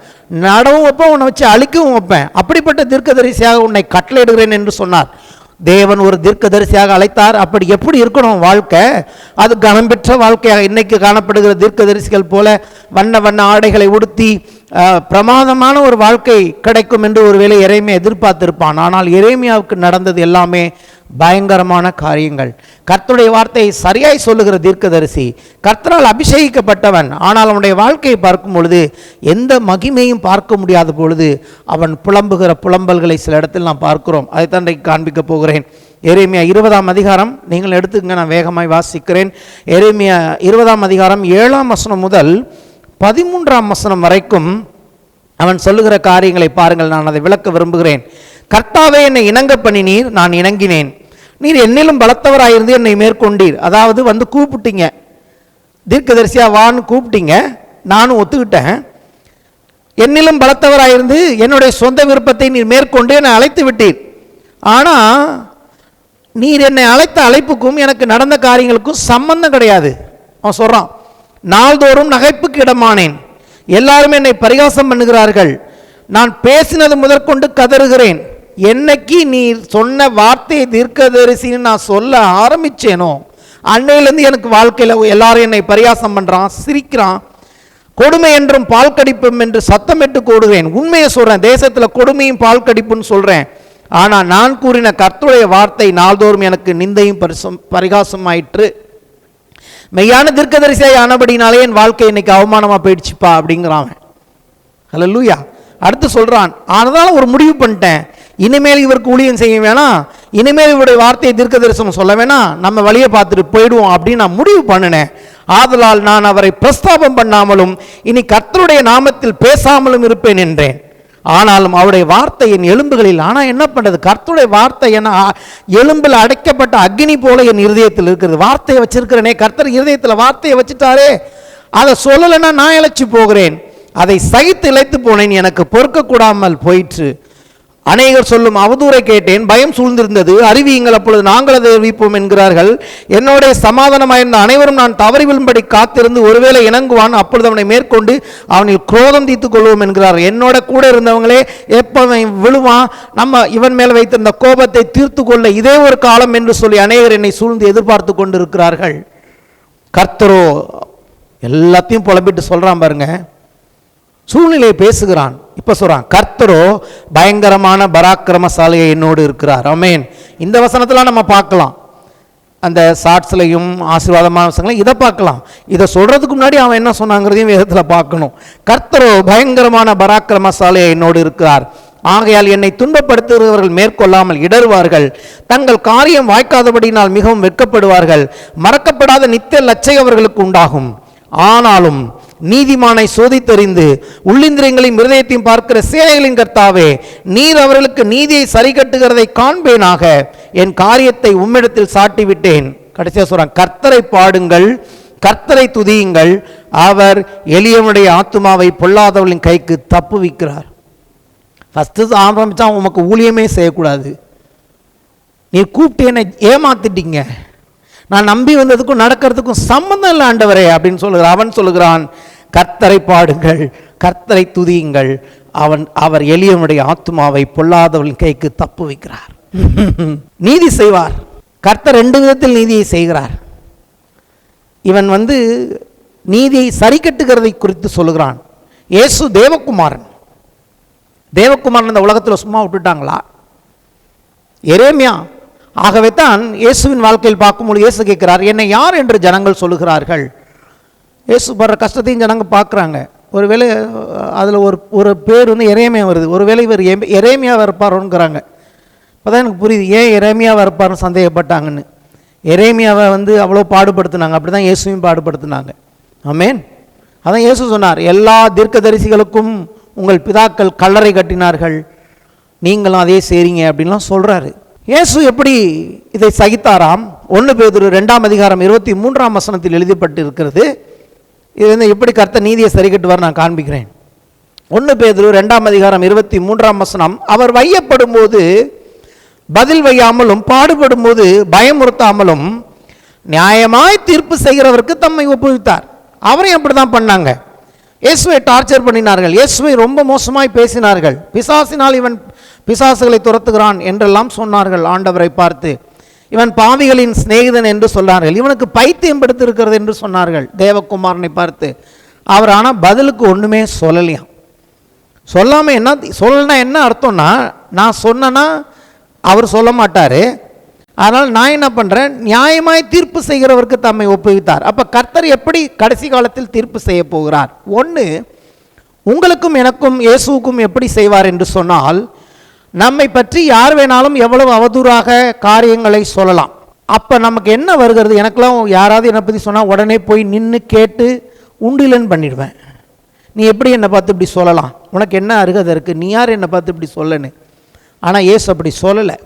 [SPEAKER 1] நடவும் வைப்பேன், உன்னை வச்சு அழிக்கவும் வைப்பேன். அப்படிப்பட்ட தீர்க்கதரிசியாக உன்னை கட்டளையிடுகிறேன் என்று சொன்னார். தேவன் ஒரு தீர்க்கதரிசியாக அழைத்தார். அப்படி எப்படி இருக்கணும் வாழ்க்கை? அது கனம் பெற்ற வாழ்க்கையாக. இன்னைக்கு காணப்படுகிற தீர்க்கதரிசிகள் போல வண்ண வண்ண ஆடைகளை உடுத்தி பிரமாதமான ஒரு வாழ்க்கை கிடைக்கும் என்று ஒருவேளை எரேமியா எதிர்பார்த்திருப்பான். ஆனால் எரேமியாவுக்கு நடந்தது எல்லாமே பயங்கரமான காரியங்கள். கர்த்தருடைய வார்த்தையை சரியாய் சொல்லுகிற தீர்க்கதரிசி, கர்த்தரால் அபிஷேகிக்கப்பட்டவன். ஆனால் அவனுடைய வாழ்க்கையை பார்க்கும் பொழுது எந்த மகிமையும் பார்க்க முடியாத பொழுது அவன் புலம்புகிற புலம்பல்களை சில இடத்தில் நாம் பார்க்கிறோம். அதைத்தான் இன்றைக்கு காண்பிக்க போகிறேன். எரேமியா 20ஆம் அதிகாரம் நீங்கள் எடுத்துக்கங்க, நான் வேகமாய் வாசிக்கிறேன். எரேமியா 20ஆம் அதிகாரம் 7ஆம் வசனம் முதல் 13ஆம் வசனம் வரைக்கும் அவன் சொல்லுகிற காரியங்களை பாருங்கள். நான் அதை விளக்க விரும்புகிறேன். கர்த்தாவே, என்னை இணங்க பண்ணினீர், நான் இணங்கினேன். நீர் என்னிலும் பலத்தவராயிருந்து என்னை மேற்கொண்டீர். அதாவது வந்து கூப்பிட்டீங்க, தீர்க்கதரிசியா வான்னு கூப்பிட்டீங்க, நானும் ஒத்துக்கிட்டேன். என்னிலும் பலத்தவராயிருந்து என்னுடைய சொந்த விருப்பத்தை நீர் மேற்கொண்டு என்னை அழைத்து விட்டீர். ஆனால் நீர் என்னை அழைத்த அழைப்புக்கும் எனக்கு நடந்த காரியங்களுக்கும் சம்பந்தம் கிடையாது. அவன் சொல்கிறான், நாள்தோறும் நகைப்புக்கு இடமானேன், எல்லாரும் என்னை பரிகாசம் பண்ணுகிறார்கள், நான் பேசினது முதற்கொண்டு கதறுகிறேன். என்னைக்கு நீ சொன்ன வார்த்தையை தீர்க்கதரிசின்னு நான் சொல்ல ஆரம்பிச்சேனோ அன்னையிலேருந்து எனக்கு வாழ்க்கையில் எல்லாரும் என்னை பரிகாசம் பண்ணுறான், சிரிக்கிறான். கொடுமை என்றும் பால் கடிப்பும் என்று சத்தமிட்டு கூடுகிறேன். உண்மையை சொல்கிறேன், தேசத்தில் கொடுமையும் பால் கடிப்புன்னு சொல்கிறேன். ஆனால் நான் கூறின கர்த்தருடைய வார்த்தை நாள்தோறும் எனக்கு நிந்தையும் பரிகாசம் ஆயிற்று. மெய்யான தீர்க்கதரிசியாய் ஆனபடினாலே என் வாழ்க்கை இன்னைக்கு அவமானமாக போயிடுச்சுப்பா அப்படிங்கிறான். ஹல்லேலூயா. அடுத்து சொல்கிறான், அதனால ஒரு முடிவு பண்ணிட்டேன், இனிமேல் இவருக்கு ஊழியம் செய்ய வேணாம், இனிமேல் இவருடைய வார்த்தையை தீர்க்க தரிசனம் சொல்ல வேணாம், நம்ம வழியை பார்த்துட்டு போயிடுவோம் அப்படின்னு நான் முடிவு பண்ணினேன். ஆதலால் நான் அவரை பிரஸ்தாபம் பண்ணாமலும் இனி கர்த்தருடைய நாமத்தில் பேசாமலும் இருப்பேன் என்றேன். ஆனாலும் அவருடைய வார்த்தை என் எலும்புகளில். ஆனால் என்ன பண்ணுறது, கர்த்தருடைய வார்த்தை என எலும்பில் அடைக்கப்பட்ட அக்னி போல என் இருதயத்தில் இருக்கிறது. வார்த்தையை வச்சிருக்கிறேனே, கர்த்தர் இருதயத்தில் வார்த்தையை வச்சுட்டாரே, அதை சொல்லலைன்னா நான் இழைச்சி போகிறேன். அதை சகித்து இழைத்து போனேன், எனக்கு பொறுக்கக்கூடாமல் போயிற்று. அநேகர் சொல்லும் அவதூறை கேட்டேன், பயம் சூழ்ந்திருந்தது, அறிவியுங்கள், அப்பொழுது நாங்கள் அதை அறிவிப்போம் என்கிறார்கள். என்னோட சமாதானமாயிருந்த அனைவரும் நான் தவறி விழும்படி காத்திருந்து ஒருவேளை இணங்குவான், அப்பொழுது அவனை மேற்கொண்டு அவனில் குரோதம் தீர்த்துக் கொள்வோம் என்கிறார். என்னோட கூட இருந்தவங்களே எப்போ விழுவான், நம்ம இவன் மேல் வைத்திருந்த கோபத்தை தீர்த்து கொள்ள இதே ஒரு காலம் என்று சொல்லி அநேகர் என்னை சூழ்ந்து எதிர்பார்த்து கொண்டு இருக்கிறார்கள். கர்த்தரோ எல்லாத்தையும் புலம்பிட்டு சொல்றான் பாருங்க, சூழ்நிலையை பேசுகிறான். இப்ப சொல்றான், கர்த்தரோ பயங்கரமான பராக்கிரமசாலியை என்னோடு இருக்கிறார். ஆமென். இந்த வசனத்துல நம்ம பார்க்கலாம், அந்த ஷார்ட்ஸ்லையும் ஆசீர்வாதமான வசனங்களையும் இதை பார்க்கலாம். இதை சொல்றதுக்கு முன்னாடி அவன் என்ன சொன்னாங்கிறதையும் வேதத்துல பார்க்கணும். கர்த்தரோ பயங்கரமான பராக்கிரமசாலியை என்னோடு இருக்கிறார். ஆகையால் என்னை துன்பப்படுத்துகிறவர்கள் மேற்கொள்ளாமல் இடறுவார்கள், தங்கள் காரியம் வாய்க்காதபடினால் மிகவும் வெட்கப்படுவார்கள். மறக்கப்படாத நித்திய லட்சை அவர்களுக்கு உண்டாகும். ஆனாலும் நீதிமானை சோதித்தறிந்து உள்ளிந்திரியங்களையும் இருதயத்தையும் பார்க்கிற சேனைகளின் கர்த்தாவே, நீர் அவர்களுக்கு நீதியை சரி கட்டுகிறதை காண்பேனாக. என் காரியத்தை உம்மிடத்தில் சாட்டிவிட்டேன். கடைசியா சொல்றான், கர்த்தரை பாடுங்கள், கர்த்தரை துதியுங்கள், அவர் எளியவனுடைய ஆத்துமாவை பொல்லாதவர்களின் கைக்கு தப்புவிக்கிறார். ஃபஸ்ட்டு ஆரம்பிச்சா உமக்கு ஊழியமே செய்யக்கூடாது, நீ கூப்பிட்டு என்னை ஏமாத்திட்டீங்க, நான் நம்பி வந்ததுக்கும் நடக்கிறதுக்கும் சம்பந்தம் இல்லை ஆண்டவரே அப்படின்னு சொல்லுகிறான். அவன் சொல்லுகிறான், கர்த்தரை பாடுங்கள், கர்த்தரை துதியுங்கள், அவர் எளியவனுடைய ஆத்துமாவை பொல்லாதவர்களின் கைக்கு தப்பு வைக்கிறார். நீதி செய்வார். கர்த்தர் ரெண்டு விதத்தில் நீதியை செய்கிறார். இவன் நீதியை சரி கட்டுகிறதை குறித்து சொல்லுகிறான். இயேசு தேவகுமாரன். தேவகுமாரன் இந்த உலகத்தில் சும்மா விட்டுட்டாங்களா? எரேமியா. ஆகவே தான் இயேசுவின் வாழ்க்கையில் பார்க்கும்போது இயேசு கேட்கிறார், என்னை யார் என்று ஜனங்கள் சொல்லுகிறார்கள். இயேசு படுற கஷ்டத்தையும் ஜனங்க பார்க்குறாங்க. ஒருவேளை அதில் ஒரு பேர் எரேமியா வருது. ஒருவேளை இவர் எரேமியாவாக இருப்பாரோங்கிறாங்க. இப்போ தான் எனக்கு புரியுது ஏன் எரேமியாவாக இருப்பார்னு சந்தேகப்பட்டாங்கன்னு. எரேமியாவை அவ்வளோ பாடுபடுத்தினாங்க, அப்படி தான் இயேசுவையும் பாடுபடுத்தினாங்க. ஆமென். அதான் இயேசு சொன்னார், எல்லா தீர்க்கதரிசிகளுக்கும் உங்கள் பிதாக்கள் கல்லறை கட்டினார்கள், நீங்களும் அதே செய்றீங்க அப்படின்லாம் சொல்கிறாரு. இயேசு எப்படி இதை சகித்தாராம்? 1 பேதுரு 2ஆம் அதிகாரம் 23ஆம் வசனத்தில் எழுதப்பட்டு இருக்கிறது. இது எப்படி கர்த்தர் நீதியை சரி கட்டுவார் நான் காண்பிக்கிறேன். 1 பேதுரு 2ஆம் அதிகாரம் 23ஆம் வசனம், அவர் வையப்படும் போது பதில் வையாமலும் பாடுபடும் போது பயமுறுத்தாமலும் நியாயமாய் தீர்ப்பு செய்கிறவருக்கு தம்மை ஒப்புவித்தார். அவரையும் அப்படிதான் பண்ணாங்க. இயேசுவை டார்ச்சர் பண்ணினார்கள், இயேசுவை ரொம்ப மோசமாய் பேசினார்கள், பிசாசினால் இவன் பிசாசுகளை துரத்துகிறான் என்றெல்லாம் சொன்னார்கள். ஆண்டவரை பார்த்து இவன் பாவிகளின் சிநேகிதன் என்று சொன்னார்கள், இவனுக்கு பைத்தியம் படுத்திருக்கிறது என்று சொன்னார்கள் தேவகுமாரனை பார்த்து. அவர் ஆனால் பதிலுக்கு ஒன்றுமே சொல்லலையாம். சொல்லாமல் என்ன சொல்லனா என்ன அர்த்தம்னா, நான் சொன்னேன்னா அவர் சொல்ல மாட்டார், அதனால் நான் என்ன பண்ணுறேன், நியாயமாய் தீர்ப்பு செய்கிறவருக்கு தம்மை ஒப்புவித்தார். அப்போ கர்த்தர் எப்படி கடைசி காலத்தில் தீர்ப்பு செய்ய போகிறார்? ஒன்று, உங்களுக்கும் எனக்கும் இயேசுவுக்கும் எப்படி செய்வார் என்று சொன்னால், நம்மை பற்றி யார் வேணாலும் எவ்வளவு அவதூறாக காரியங்களை சொல்லலாம். அப்போ நமக்கு என்ன வருகிறது? எனக்கெல்லாம் யாராவது என்னை பற்றி சொன்னால் உடனே போய் நின்று கேட்டு உண்டிலன் பண்ணிடுவேன். நீ எப்படி என்னை பார்த்து இப்படி சொல்லலாம், உனக்கு என்ன அருகதை இருக்குது, நீ யார் என்னை பார்த்து இப்படி சொல்லன்னு. ஆனால் இயேசு அப்படி சொல்லலை.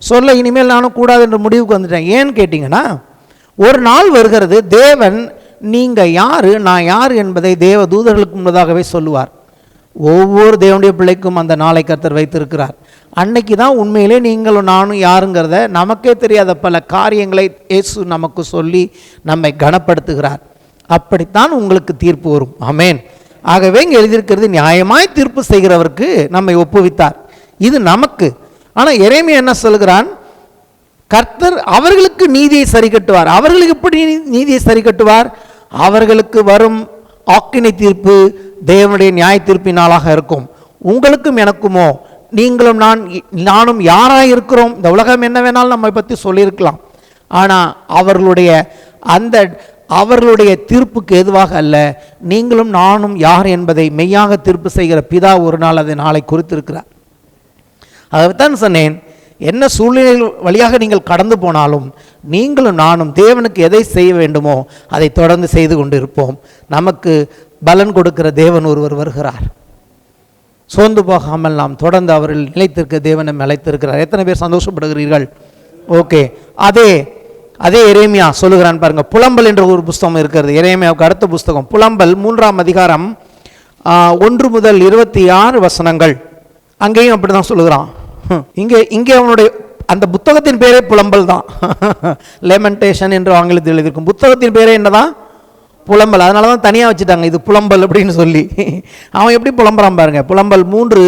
[SPEAKER 1] சொல்ல இனிமேல் நானும் கூடாது என்ற முடிவுக்கு வந்துட்டேன். ஏன்னு கேட்டிங்கன்னா, ஒரு நாள் வருகிறது தேவன் நீங்கள் யார் நான் யார் என்பதை தேவ தூதர்களுக்கு முன்னதாகவே சொல்லுவார். ஒவ்வொரு தேவனுடைய பிள்ளைக்கும் அந்த நாளை கர்த்தர் வைத்திருக்கிறார். அன்னைக்கு தான் உண்மையிலே நீங்களும் நானும் யாருங்கிறத நமக்கே தெரியாத பல காரியங்களை இயேசு நமக்கு சொல்லி நம்மை கனப்படுத்துகிறார். அப்படித்தான் உங்களுக்கு தீர்ப்பு வரும். ஆமென். ஆகவே இங்கே எழுதியிருக்கிறது, நியாயமாய் தீர்ப்பு செய்கிறவருக்கு நம்மை ஒப்புவித்தார். இது நமக்கு. ஆனால் எரேமியா என்ன சொல்கிறான்? கர்த்தர் அவர்களுக்கு நீதியை சரி கட்டுவார். அவர்களுக்கு எப்படி நீதியை சரி கட்டுவார்? அவர்களுக்கு வரும் ஆக்கினை தீர்ப்பு தேவனுடைய நியாய தீர்ப்பினாலாக இருக்கும். உங்களுக்கும் எனக்குமோ, நீங்களும் நானும் யாராக இருக்கிறோம்? இந்த உலகம் என்ன வேணாலும் நம்மை பற்றி சொல்லியிருக்கலாம். ஆனால் அவர்களுடைய தீர்ப்புக்கு எதுவாக அல்ல, நீங்களும் நானும் யார் என்பதை மெய்யாக தீர்ப்பு செய்கிற பிதா ஒரு நாள் அதை நாளை குறித்திருக்கிறார். அதைத்தான் சொன்னேன், என்ன சூழ்நிலை வழியாக நீங்கள் கடந்து போனாலும் நீங்களும் நானும் தேவனுக்கு எதை செய்ய வேண்டுமோ அதை தொடர்ந்து செய்து கொண்டு இருப்போம். நமக்கு பலன் கொடுக்கிற தேவன் ஒருவர் வருகிறார். சோர்ந்து போகாமல் நாம் தொடர்ந்து அவர்கள் நிலைத்திருக்க தேவனை அழைத்திருக்கிறார். எத்தனை பேர் சந்தோஷப்படுகிறீர்கள்? ஓகே. அதே எரேமியா சொல்லுகிறான் பாருங்க. புலம்பல் என்ற ஒரு புஸ்தகம் இருக்கிறது, எரேமியாவுக்கு அடுத்த புஸ்தகம். புலம்பல் 3ஆம் அதிகாரம் 1 முதல் 26 வசனங்கள். அங்கேயும் அப்படி தான் சொல்லுகிறான். இங்கே அவனுடைய அந்த புத்தகத்தின் பேரே புலம்பல் தான். லெமெண்டேஷன் என்று ஆங்கிலத்தில் எழுதியிருக்கும். புத்தகத்தின் பேரே என்னதான்? புலம்பல். அதனால தான் தனியாக வச்சுட்டாங்க, இது புலம்பல் அப்படின்னு சொல்லி. அவன் எப்படி புலம்புறான் பாருங்க. புலம்பல் 3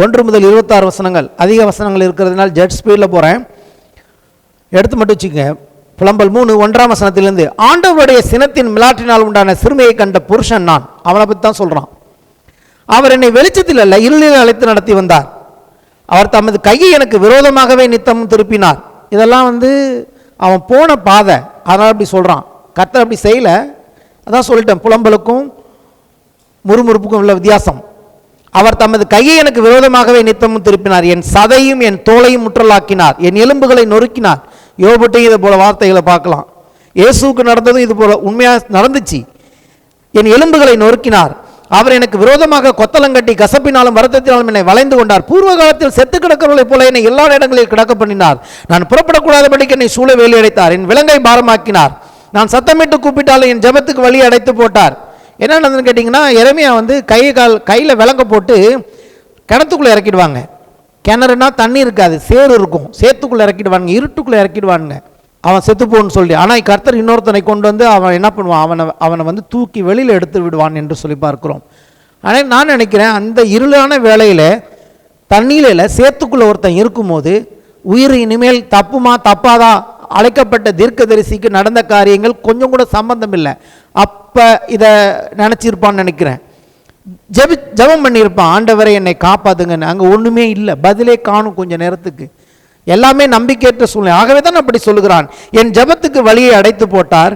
[SPEAKER 1] 1 முதல் 26 வசனங்கள். அதிக வசனங்கள் இருக்கிறதுனால ஜெட் ஸ்பீடில் போகிறேன், எடுத்து மட்டும் வச்சுக்கோங்க. புலம்பல் 3 1ஆம் வசனத்திலிருந்து, ஆண்டவருடைய சினத்தின் மிலாற்றினால் உண்டான சிறுமையை கண்ட புருஷன் நான். அவனை பற்றி தான் சொல்கிறான். அவர் என்னை வெளிச்சத்தில் அல்ல இருளில் அழைத்து நடத்தி வந்தார். அவர் தமது கையை எனக்கு விரோதமாகவே நித்தமும் திருப்பினார். இதெல்லாம் அவன் போன பாதை, அதனால் அப்படி சொல்கிறான். கர்த்தர் அப்படி செய்யலை, அதான் சொல்லிட்டேன். புலம்பலுக்கும் முறுமுறுப்புக்கும் உள்ள வித்தியாசம். அவர் தமது கையை எனக்கு விரோதமாகவே நித்தமும் திருப்பினார், என் சதையும் என் தோலையும் முற்றலாக்கினார், என் எலும்புகளை நொறுக்கினார். யோபுட்டையும் இதை போல வார்த்தைகளை பார்க்கலாம். இயேசுவுக்கு நடந்ததும் இது போல உண்மையாக நடந்துச்சு. என் எலும்புகளை நொறுக்கினார். அவர் எனக்கு விரோதமாக கொத்தலங்கட்டி கசப்பினாலும் வருத்தத்தினாலும் என்னை வளைந்து கொண்டார். பூர்வ காலத்தில் செத்து கிடக்கிறவர்களைப் போல என்னை எல்லா இடங்களில் கிடக்க பண்ணினார். நான் புறப்படக்கூடாதபடிக்கு என்னை சூழ வேலி அடைத்தார், என் விலங்கை பாரமாக்கினார். நான் சத்தமிட்டு கூப்பிட்டாலும் என் ஜெபத்துக்கு வழி அடைத்து போட்டார். என்ன நடந்ததுன்னு கேட்டிங்கன்னா, எரேமியா கையில் விலங்க போட்டு கிணத்துக்குள்ளே இறக்கிடுவாங்க. கிணறுனா தண்ணி இருக்காது, சேறு இருக்கும், சேத்துக்குள்ளே இறக்கிடுவாங்க, இருட்டுக்குள்ளே இறக்கிடுவாங்க அவன் செத்துப்போன்னு சொல்லி. ஆனால் கர்த்தர் இன்னொருத்தனை கொண்டு வந்து அவன் என்ன பண்ணுவான், அவனை தூக்கி வெளியில் எடுத்து விடுவான் என்று சொல்லி பார்க்கிறோம். ஆனால் நான் நினைக்கிறேன், அந்த இருளான வேளையில் தண்ணியில் சேத்துக்குள்ளே ஒருத்தன் இருக்கும்போது உயிர் இனிமேல் தப்புமா தப்பாதா அழைக்கப்பட்ட தீர்க்கதரிசிக்கு நடந்த காரியங்கள் கொஞ்சம் கூட சம்பந்தம் இல்லை. அப்போ இதை நினச்சிருப்பான்னு நினைக்கிறேன். ஜெபம் பண்ணியிருப்பான், ஆண்டவரை என்னை காப்பாத்துங்கன்னு. அங்கே ஒன்றுமே இல்லை, பதிலே காணும் கொஞ்ச நேரத்துக்கு. எல்லாமே நம்பிக்கையற்ற சூழ்நிலை. ஆகவே தான் அப்படி சொல்லுகிறான், என் ஜெபத்துக்கு வழியை அடைத்து போட்டார்,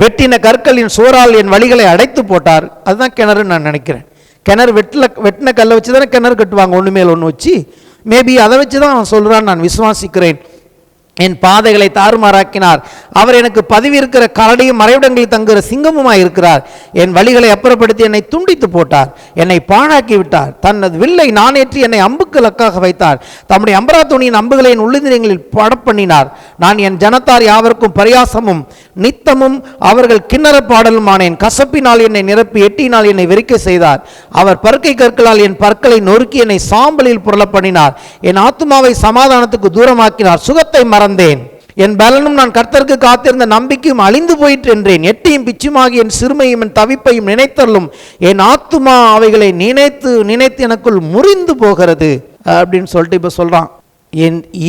[SPEAKER 1] வெட்டின கற்களின் சோறால் என் வழிகளை அடைத்து போட்டார். அதுதான் கிணறுன்னு நான் நினைக்கிறேன். கிணறு வெட்டின கல்லை வச்சு தானே கிணறு கட்டுவாங்க, ஒன்று மேல் ஒன்று வச்சு. மேபி அதை வச்சு தான் அவன் சொல்கிறான், நான் விசுவாசிக்கிறேன் என் பாதைகளை தாறுமாறாக்கினார். அவர் எனக்கு பதவி இருக்கிற கரடியும் மறைவிடங்களில் தங்குகிற சிங்கமுமாய் இருக்கிறார். என் வழிகளை அப்புறப்படுத்தி என்னை துண்டித்து போட்டார். என்னை பாழாக்கி விட்டார். தனது வில்லை நானேற்றி என்னை அம்புக்கு லக்காக வைத்தார். தம்முடைய அம்பராத்துணியின் அம்புகளை என் உள்ளிந்திரியங்களில் படப்பண்ணினார். நான் என் ஜனத்தார் யாவருக்கும் பரியாசமும் நித்தமும் அவர்கள் கிண்ணற பாடலுமானேன். கசப்பினால் என்னை நிரப்பி எட்டினால் என்னை வெறிக்க செய்தார். அவர் பருக்கை கற்களால் என் பற்களை நொறுக்கி என்னை சாம்பலில் புரள பண்ணினார். என் ஆத்துமாவை சமாதானத்துக்கு தூரமாக்கினார். சுகத்தை மறந்தேன். என் பலனும் நான் கர்த்தருக்கு காத்திருந்த நம்பிக்கையும் அழிந்து போயிற்று என்றேன். எட்டியும் பிச்சுமாகி என் சிறுமையும் என் தவிப்பையும் நினைத்தள்ளும். என் ஆத்துமா அவைகளை நினைத்து நினைத்து எனக்குள் முறிந்து போகிறது அப்படின்னு சொல்லிட்டு இப்போ சொல்றான்.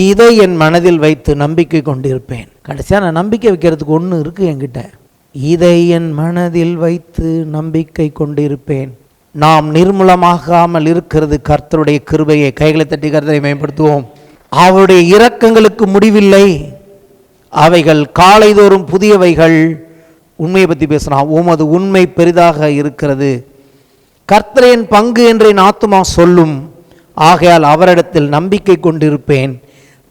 [SPEAKER 1] இதை என் மனதில் வைத்து நம்பிக்கை கொண்டிருப்பேன். கடைசியா நான் நம்பிக்கை வைக்கிறதுக்கு ஒன்று இருக்கு என்கிட்ட. இதை என் மனதில் வைத்து நம்பிக்கை கொண்டிருப்பேன். நாம் நிர்மூலமாகாமல் இருக்கிறது கர்த்தருடைய கிருபையை. கைகளை தட்டி கர்த்தரை மேம்படுத்துவோம். அவருடைய இரக்கங்களுக்கு முடிவில்லை. அவைகள் காலைதோறும் புதியவைகள். உண்மையை பற்றி பேசுகிறான். உமது உண்மை பெரிதாக இருக்கிறது. கர்த்தரின் பங்கு என்று என் ஆத்துமா சொல்லும். ஆகையால் அவரிடத்தில் நம்பிக்கை கொண்டிருப்பேன்.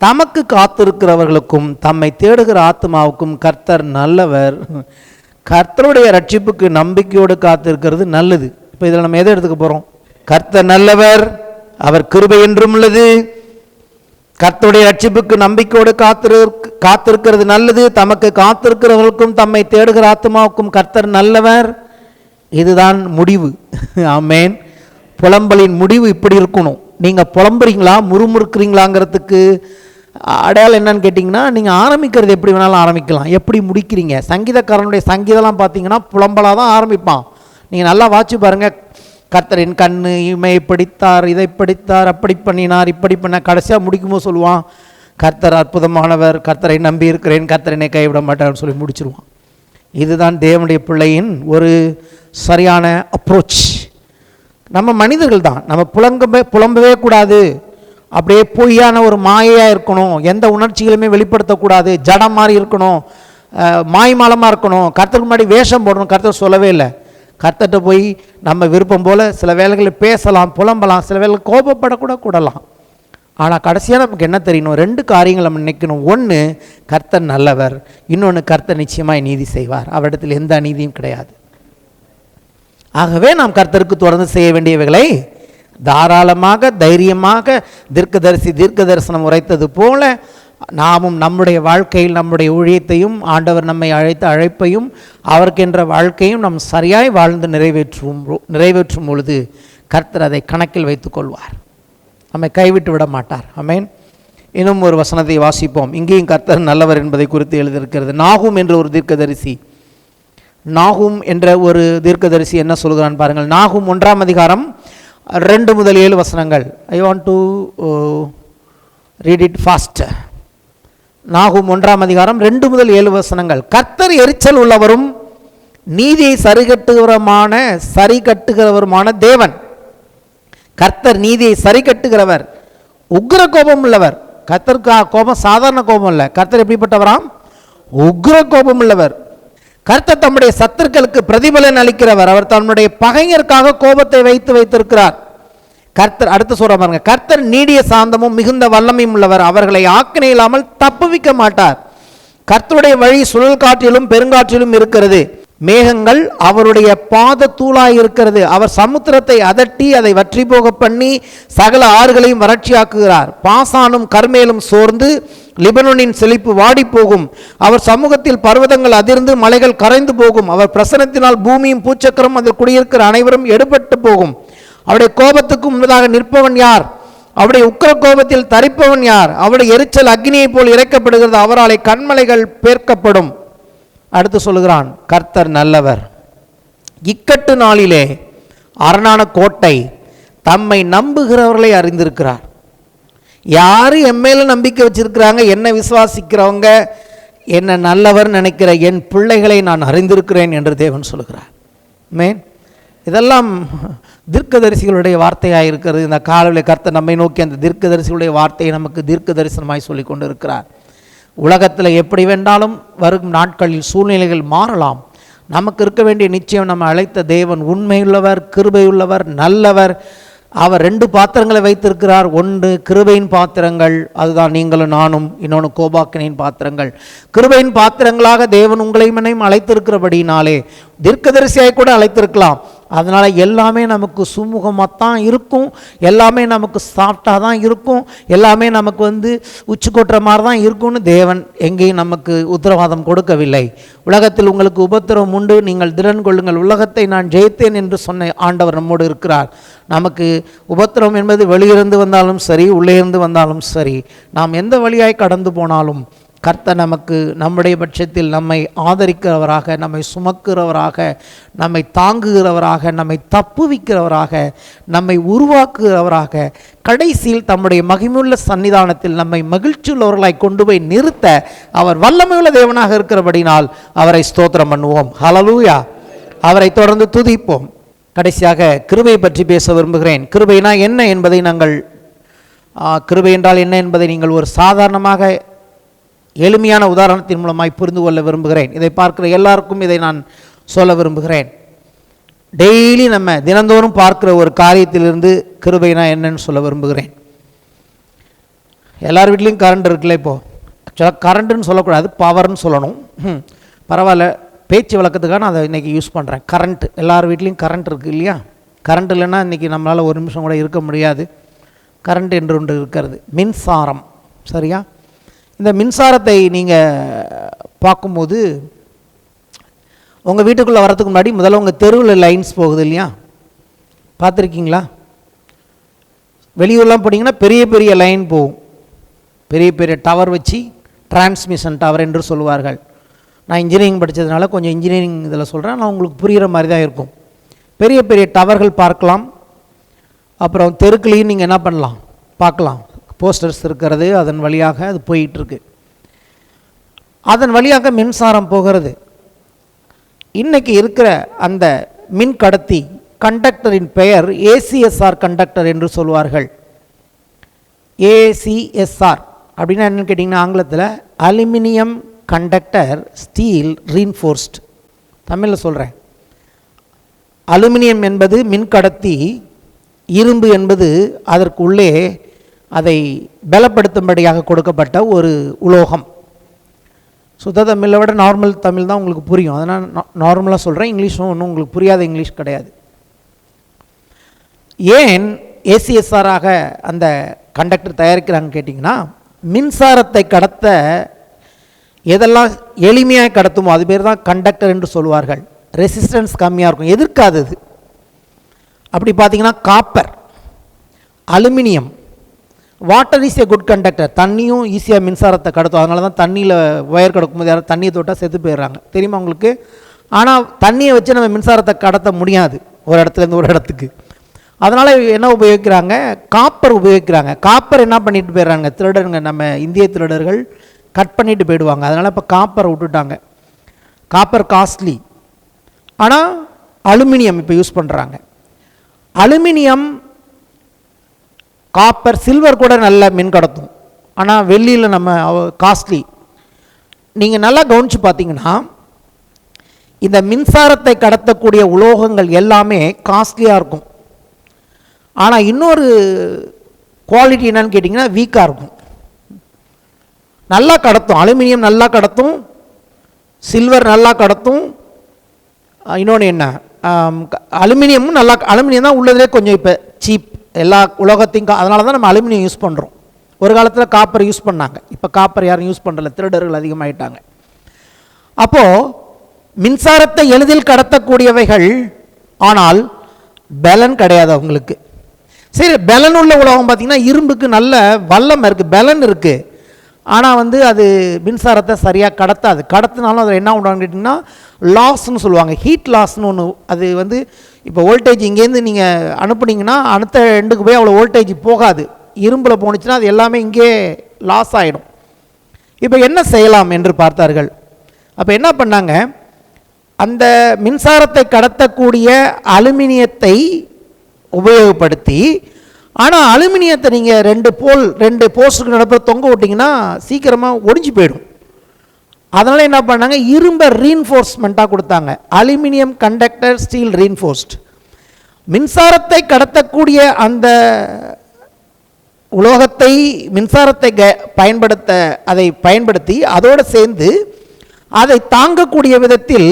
[SPEAKER 1] தமக்கு காத்திருக்கிறவர்களுக்கும் தம்மை தேடுகிற ஆத்மாவுக்கும் கர்த்தர் நல்லவர். கர்த்தருடைய ரட்சிப்புக்கு நம்பிக்கையோடு காத்திருக்கிறது நல்லது. இப்போ இதில் நம்ம எதை எடுத்துக்க போகிறோம்? கர்த்தர் நல்லவர், அவர் கிருபை என்றும் உள்ளது. கர்த்தருடைய ரட்சிப்புக்கு நம்பிக்கையோடு காத்திருக்கிறது நல்லது. தமக்கு காத்திருக்கிறவர்களுக்கும் தம்மை தேடுகிற ஆத்மாவுக்கும் கர்த்தர் நல்லவர். இதுதான் முடிவு. ஆமேன். புலம்பலின் முடிவு இப்படி இருக்கணும். நீங்கள் புலம்புறீங்களா முறுமுறுக்கிறீங்களாங்கிறதுக்கு அடையாளம் என்னன்னு கேட்டிங்கன்னா, நீங்கள் ஆரம்பிக்கிறது எப்படி வேணாலும் ஆரம்பிக்கலாம், எப்படி முடிக்கிறீங்க. சங்கீதக்காரனுடைய சங்கீதம்லாம் பார்த்தீங்கன்னா புலம்பலாக தான் ஆரம்பிப்பான். நீங்கள் நல்லா வாட்சி பாருங்கள். கர்த்தரின் கண்ணு இமையை படித்தார், இதை படித்தார், அப்படி பண்ணினார், இப்படி பண்ண, கடைசியாக முடிக்கும்போது சொல்லுவான், கர்த்தர் அற்புதமானவர், கர்த்தரை நம்பி இருக்கிறேன், கர்த்தரனை கைவிட மாட்டார்னு சொல்லி முடிச்சிருவான். இதுதான் தேவனுடைய பிள்ளையின் ஒரு சரியான அப்ரோச். நம்ம மனிதர்கள் தான், நம்ம புலம்பவே கூடாது. அப்படியே பொய்யான ஒரு மாயையாக இருக்கணும், எந்த உணர்ச்சிகளுமே வெளிப்படுத்தக்கூடாது, ஜடம் மாதிரி இருக்கணும், மாய்மாலமாக இருக்கணும், கர்த்தருக்கு முன்னாடி வேஷம் போடணும். கர்த்தர் சொல்லவே இல்லை. கர்த்தர்கிட்ட போய் நம்ம விருப்பம் போல் சில வேலைகளில் பேசலாம், புலம்பலாம், சில வேலைகள் கோபப்படக்கூடலாம். ஆனால் கடைசியாக நமக்கு என்ன தெரியணும்? ரெண்டு காரியங்கள் நம்ம நினைக்கணும். ஒன்று, கர்த்தர் நல்லவர். இன்னொன்று, கர்த்தர் நிச்சயமாய் நீதி செய்வார். அவரிடத்தில் எந்த அநீதியும் கிடையாது. ஆகவே நாம் கர்த்தருக்கு தொடர்ந்து செய்ய வேண்டியவைகளை தாராளமாக தைரியமாக தீர்க்க தரிசனம் உரைத்தது போல நாமும் நம்முடைய வாழ்க்கையில் நம்முடைய ஊழியத்தையும் ஆண்டவர் நம்மை அழைத்த அழைப்பையும் அவருக்கென்ற வாழ்க்கையும் நாம் சரியாய் வாழ்ந்து நிறைவேற்றும் பொழுது கர்த்தர் அதை கணக்கில் வைத்துக் கொள்வார். நம்மை கைவிட்டு விட மாட்டார். ஆமென். இன்னும் ஒரு வசனத்தை வாசிப்போம். இங்கேயும் கர்த்தர் நல்லவர் என்பதை குறித்து எழுதியிருக்கிறது. நாகூம் என்ற ஒரு தீர்க்கதரிசி, நாகூம் என்ற ஒரு தீர்க்கதரிசி என்ன சொல்கிறான் பாருங்கள். நாகூம் 1ஆம் அதிகாரம் 2 முதல் 7 வசனங்கள். I want to read it fast. நாகூம் 1ஆம் அதிகாரம் 2 முதல் 7 வசனங்கள். கர்த்தர் எரிச்சல் உள்ளவரும் நீதியை சரிகட்டுகிறவருமான தேவன். கர்த்தர் நீதியை சரிகட்டுகிறவர், உக்ர கோபம் உள்ளவர். கர்த்தருக்கு கோபம் சாதாரண கோபம் இல்லை. கர்த்தர் எப்படிப்பட்டவராம்? உக்ர கோபம் உள்ளவர். கர்த்தர் தம்முடைய சத்துருக்களுக்கு பிரதிபலன் அளிக்கிறவர். அவர் தன்னுடைய பகைஞருக்காக கோபத்தை வைத்திருக்கிறார். கர்த்தர் அடுத்து சொல்ற பாருங்க, கர்த்தர் நீடிய சாந்தமும் மிகுந்த வல்லமையும் உள்ளவர். அவர்களை ஆக்கினை இல்லாமல் தப்புவிக்க மாட்டார். கர்த்தருடைய வழி சுழல் காற்றிலும் பெருங்காற்றிலும் இருக்கிறது. மேகங்கள் அவருடைய பாத தூளாய் இருக்கிறது. அவர் சமுத்திரத்தை அதட்டி அதை வற்றி போக பண்ணி சகல ஆறுகளையும் வறட்சியாக்குகிறார். பாசானும் கர்மேலும் சோர்ந்து லிபனோனின் செழிப்பு வாடி போகும். அவர் சமூகத்தில் பர்வதங்கள் அதிர்ந்து மலைகள் கரைந்து போகும். அவர் பிரசனத்தினால் பூமியும் பூச்சக்கரம் அதில் குடியிருக்கிற அனைவரும் எடுபட்டு போகும். அவருடைய கோபத்துக்கு முன்னதாக நிற்பவன் யார்? அவருடைய உக்கிர கோபத்தில் தரிப்பவன் யார்? அவருடைய எரிச்சல் அக்னியை போல் இறைக்கப்படுகிறது. அவராலே கண்மலைகள் பேர்க்கப்படும். அடுத்து சொல்லுகிறான், கர்த்தர் நல்லவர். இக்கட்டு நாளிலே அரணான கோட்டை தம்மை நம்புகிறவர்களை அறிந்திருக்கிறார். யாரு எம்மேல நம்பிக்கை வச்சிருக்கிறாங்க, என்ன விசுவாசிக்கிறவங்க, என்ன நல்லவர் நினைக்கிற என் பிள்ளைகளை நான் அறிந்திருக்கிறேன் என்று தேவன் சொல்லுகிறார். மேன் இதெல்லாம் தீர்க்கதரிசிகளுடைய வார்த்தையாக இருக்கிறது. இந்த காலையில் கர்த்தர் நம்மை நோக்கி அந்த தீர்க்கதரிசிகளுடைய வார்த்தையை நமக்கு தீர்க்க தரிசனமாய் சொல்லி கொண்டு இருக்கிறார். உலகத்தில் எப்படி வேண்டாலும் வரும் நாட்களில் சூழ்நிலைகள் மாறலாம். நமக்கு இருக்க வேண்டிய நிச்சயம், நம்ம அழைத்த தேவன் உண்மையுள்ளவர், கிருபையுள்ளவர், நல்லவர். அவர் 2 பாத்திரங்களை வைத்திருக்கிறார். ஒன்று கிருபையின் பாத்திரங்கள், அதுதான் நீங்களும் நானும். இன்னொன்று கோபாக்கினின் பாத்திரங்கள். கிருபையின் பாத்திரங்களாக தேவன் உங்களையும் என்னையும் அழைத்திருக்கிறபடினாலே தீர்க்கதரிசியாய் கூட அழைத்திருக்கலாம். அதனால் எல்லாமே நமக்கு சுமூகமாக தான் இருக்கும், எல்லாமே நமக்கு சாஃப்டாக தான் இருக்கும், எல்லாமே நமக்கு உச்சி கொட்டுற மாதிரி தான் இருக்கும்னு தேவன் எங்கேயும் நமக்கு உத்தரவாதம் கொடுக்கவில்லை. உலகத்தில் உங்களுக்கு உபத்திரவம் உண்டு, நீங்கள் திடன் கொள்ளுங்கள், உலகத்தை நான் ஜெயித்தேன் என்று சொன்ன ஆண்டவர் நம்மோடு இருக்கிறார். நமக்கு உபத்திரவம் என்பது வெளியிருந்து வந்தாலும் சரி, உள்ளே இருந்து வந்தாலும் சரி, நாம் எந்த வழியாய் கடந்து போனாலும் கர்த்தர் நமக்கு நம்முடைய பட்சத்தில் நம்மை ஆதரிக்கிறவராக, நம்மை சுமக்கிறவராக, நம்மை தாங்குகிறவராக, நம்மை தப்புவிக்கிறவராக, நம்மை உருவாக்குகிறவராக, கடைசியில் தம்முடைய மகிமையுள்ள சன்னிதானத்தில் நம்மை மகிழ்ச்சியுள்ளவர்களாய் கொண்டு போய் நிறுத்த அவர் வல்லமையுள்ள தேவனாக இருக்கிறபடினால் அவரை ஸ்தோத்திரம் பண்ணுவோம். ஹல்லேலூயா. அவரை தொடர்ந்து துதிப்போம். கடைசியாக கிருபை பற்றி பேச விரும்புகிறேன். கிருபைனா என்ன என்பதை கிருபை என்றால் என்ன என்பதை நீங்கள் ஒரு சாதாரணமாக எளிமையான உதாரணத்தின் மூலமாய் புரிந்து கொள்ள விரும்புகிறேன். இதை பார்க்கிற எல்லாருக்கும் இதை நான் சொல்ல விரும்புகிறேன். டெய்லி நம்ம தினந்தோறும் பார்க்கிற ஒரு காரியத்திலிருந்து கிருபைனா என்னன்னு சொல்ல விரும்புகிறேன். எல்லார் வீட்லேயும் கரண்ட் இருக்குல்ல. இப்போது ஆக்சுவலாக கரண்ட்டுன்னு சொல்லக்கூடாது, பவர்னு சொல்லணும். பரவாயில்ல, பேச்சு வழக்கத்துக்காக நான் அதை இன்றைக்கி யூஸ் பண்ணுறேன். கரண்ட், எல்லார் வீட்லேயும் கரண்ட் இருக்குது இல்லையா? கரண்ட் இல்லைன்னா இன்றைக்கி நம்மளால் ஒரு நிமிஷம் கூட இருக்க முடியாது. கரண்ட் என்று ஒன்று இருக்கிறது, மின்சாரம். சரியா? இந்த மின்சாரத்தை நீங்கள் பார்க்கும்போது உங்கள் வீட்டுக்குள்ளே வரத்துக்கு முன்னாடி முதல்ல உங்கள் தெருவில் லைன்ஸ் போகுது இல்லையா? பார்த்துருக்கீங்களா? வெளியூர்லாம் போனீங்கன்னா பெரிய பெரிய லைன் போகும், பெரிய பெரிய டவர் வச்சு, டிரான்ஸ்மிஷன் டவர் என்று சொல்லுவார்கள். நான் இன்ஜினியரிங் படித்ததுனால கொஞ்சம் இன்ஜினியரிங் இதில் சொல்கிறேன், நான் உங்களுக்கு புரிகிற மாதிரி தான் இருக்கும். பெரிய பெரிய டவர்கள் பார்க்கலாம். அப்புறம் தெருக்குலேயும் நீங்கள் என்ன பண்ணலாம், பார்க்கலாம், போஸ்டர்ஸ் இருக்கிறது, அதன் வழியாக அது போயிட்டுருக்கு. அதன் வழியாக மின்சாரம் போகிறது. இன்றைக்கி இருக்கிற அந்த மின் கடத்தி கண்டக்டரின் பெயர் ஏசிஎஸ்ஆர் கண்டக்டர் என்று சொல்வார்கள். ஏசிஎஸ்ஆர் அப்படின்னா என்னென்னு கேட்டிங்கன்னா ஆங்கிலத்தில் அலுமினியம் கண்டக்டர் ஸ்டீல் ரீன்ஃபோர்ஸ்ட். தமிழில் சொல்கிறேன். அலுமினியம் என்பது மின்கடத்தி, இரும்பு என்பது அதற்கு உள்ளே அதை பலப்படுத்தும்படியாக கொடுக்கப்பட்ட ஒரு உலோகம். சுத்த தமிழை விட நார்மல் தமிழ் தான் உங்களுக்கு புரியும், அதனால் நார்மலாக சொல்கிறேன். இங்கிலீஷும் ஒன்றும் உங்களுக்கு புரியாத இங்கிலீஷ் கிடையாது. ஏன் ஏசிஎஸ்ஆராக அந்த கண்டக்டர் தயாரிக்கிறாங்கன்னு கேட்டிங்கன்னா, மின்சாரத்தை கடத்த எதெல்லாம் எளிமையாக கடத்துமோ அது பேர் தான் கண்டக்டர் என்று சொல்வார்கள். ரெசிஸ்டன்ஸ் கம்மியாக இருக்கும், எதிர்க்காதது. அப்படி பார்த்திங்கன்னா copper, aluminium, water is a good conductor. தண்ணியும் ஈஸியாக மின்சாரத்தை கடத்தும். அதனால தான் தண்ணியில் ஒயர் கடக்கும்போது யாரும் தண்ணியை தொட்டால் செத்து போயிடுறாங்க, தெரியுமா உங்களுக்கு? ஆனால் தண்ணியை வச்சு நம்ம மின்சாரத்தை கடத்த முடியாது ஒரு இடத்துலேருந்து ஒரு இடத்துக்கு. அதனால் என்ன உபயோகிக்கிறாங்க, காப்பர் உபயோகிக்கிறாங்க. காப்பர் என்ன பண்ணிட்டு போயிடுறாங்க திருடருங்க, நம்ம இந்திய திருடர்கள் கட் பண்ணிட்டு போயிடுவாங்க. அதனால் இப்போ காப்பரை விட்டுட்டாங்க. Copper costly. ஆனால் அலுமினியம் இப்போ யூஸ் பண்ணுறாங்க. அலுமினியம், காப்பர், சில்வர் கூட நல்ல மின் கடத்தும். ஆனால் வெள்ளியில் நம்ம காஸ்ட்லி. நீங்கள் நல்லா கவனித்து பார்த்தீங்கன்னா இந்த மின்சாரத்தை கடத்தக்கூடிய உலோகங்கள் எல்லாமே காஸ்ட்லியாக இருக்கும். ஆனால் இன்னொரு குவாலிட்டி என்னன்னு கேட்டிங்கன்னா வீக்காக இருக்கும். நல்லா கடத்தும், அலுமினியம் நல்லா கடத்தும், சில்வர் நல்லா கடத்தும். இன்னொன்று என்ன, அலுமினியமும் நல்லா, அலுமினியம் தான் உள்ளதுலே கொஞ்சம் இப்போ சீப் எல்லா உலோகத்தையும். அதனால தான் நம்ம அலுமினியம் யூஸ் பண்ணுறோம். ஒரு காலத்தில் காப்பர் யூஸ் பண்ணாங்க, இப்போ காப்பர் யாரும் யூஸ் பண்ணுறல, திருடர்கள் அதிகமாகிட்டாங்க. அப்போது மின்சாரத்தை எளிதில் கடத்தக்கூடியவைகள், ஆனால் பலன் கிடையாது அவங்களுக்கு. சரி, பலன் உள்ள உலோகம் பார்த்திங்கன்னா இரும்புக்கு நல்ல வல்லம் இருக்குது, பலன் இருக்குது. ஆனால் அது மின்சாரத்தை சரியாக கடத்தாது. கடத்தினாலும் அதில் என்ன உண்டான்னு கேட்டிங்கன்னா லாஸ்ன்னு சொல்லுவாங்க, ஹீட் லாஸ்ன்னு ஒன்று. அது இப்போ வோல்டேஜ் இங்கேருந்து நீங்கள் அனுப்புனீங்கன்னா அடுத்த எண்டுக்கு போய் அவ்வளோ வோல்டேஜ் போகாது. இரும்பில் போணுச்சுன்னா அது எல்லாமே இங்கே லாஸ் ஆகிடும். இப்போ என்ன செய்யலாம் என்று பார்த்தார்கள். அப்போ என்ன பண்ணாங்க, அந்த மின்சாரத்தை கடத்தக்கூடிய அலுமினியத்தை உபயோகப்படுத்தி, ஆனால் அலுமினியத்தை நீங்கள் ரெண்டு போஸ்ட்டுக்கு நடப்ப தொங்க விட்டிங்கன்னா சீக்கிரமாக ஒடிஞ்சு போயிடும். அதனால் என்ன பண்ணாங்க, இரும்பை ரீன்ஃபோர்ஸ்மெண்ட்டாக கொடுத்தாங்க. Aluminium conductor steel reinforced. மின்சாரத்தை கடத்தக்கூடிய அந்த உலோகத்தை மின்சாரத்தை அதை பயன்படுத்தி அதோடு சேர்ந்து அதை தாங்கக்கூடிய விதத்தில்,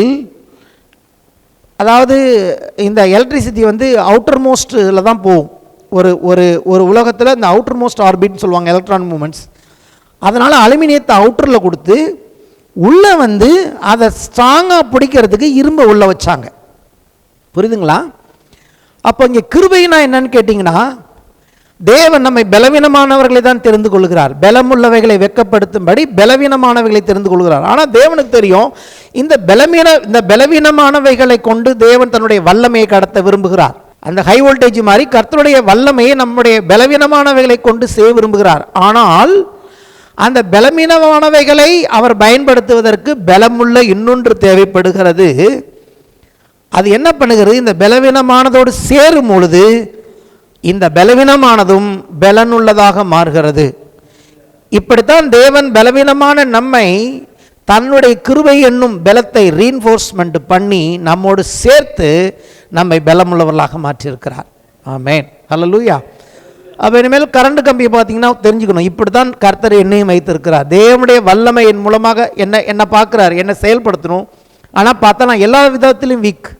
[SPEAKER 1] அதாவது இந்த எலக்ட்ரிசிட்டி வந்து அவுட்டர் மோஸ்ட்டில் தான் போகும். ஒரு உலகத்தில் இந்த அவுட்டர் மோஸ்ட் ஆர்பிட்னு சொல்லுவாங்க, எலக்ட்ரான் மூமெண்ட்ஸ். அதனால் அலுமினியத்தை அவுட்டரில் கொடுத்து உள்ளே வந்து அதை ஸ்ட்ராங்காக பிடிக்கிறதுக்கு இரும்பை உள்ளே வச்சாங்க. புரியுதுங்களா? அப்போ இங்கே கிருபைனா என்னன்னு கேட்டிங்கன்னா, தேவன் நம்மை பலவீனமானவர்களை தான் தெரிந்து கொள்கிறார். பலமுள்ளவைகளை வெட்கப்படுத்தும்படி பலவீனமானவைகளை தெரிந்து கொள்கிறார். ஆனால் தேவனுக்கு தெரியும், இந்த பலவீனமானவைகளை கொண்டு தேவன் தன்னுடைய வல்லமையை கடத்த விரும்புகிறார். அந்த ஹை வோல்டேஜ் மாதிரி கர்த்தருடைய வல்லமையை நம்முடைய பலவீனமானவைகளை கொண்டு செய்ய விரும்புகிறார். ஆனால் அந்த பலவீனமானவைகளை அவர் பயன்படுத்துவதற்கு பலமுள்ள இன்னொன்று தேவைப்படுகிறது. அது என்ன பண்ணுகிறது? இந்த பலவீனமானதோடு சேரும் பொழுது இந்த பலவீனமானதும் பலனுள்ளதாக மாறுகிறது. இப்படித்தான் தேவன் பலவீனமான நம்மை தன்னுடைய கிருபை என்னும் பலத்தை ரீஎன்ஃபோர்ஸ்மெண்ட் பண்ணி நம்மோடு சேர்த்து நம்மை பலமுள்ளவர்களாக மாற்றியிருக்கிறார். ஆமென், ஹல்லேலூயா. அப்போ இனிமேல் கரண்ட் கம்பியை பார்த்தீங்கன்னா தெரிஞ்சுக்கணும், இப்படி தான் கர்த்தர் என்னையும் வைத்திருக்கிறார். தேவனுடைய வல்லமை என் மூலமாக என்ன பார்க்குறார், என்னை செயல்படுத்தணும். ஆனால் பார்த்தா நான் எல்லா விதத்திலும் வீக்.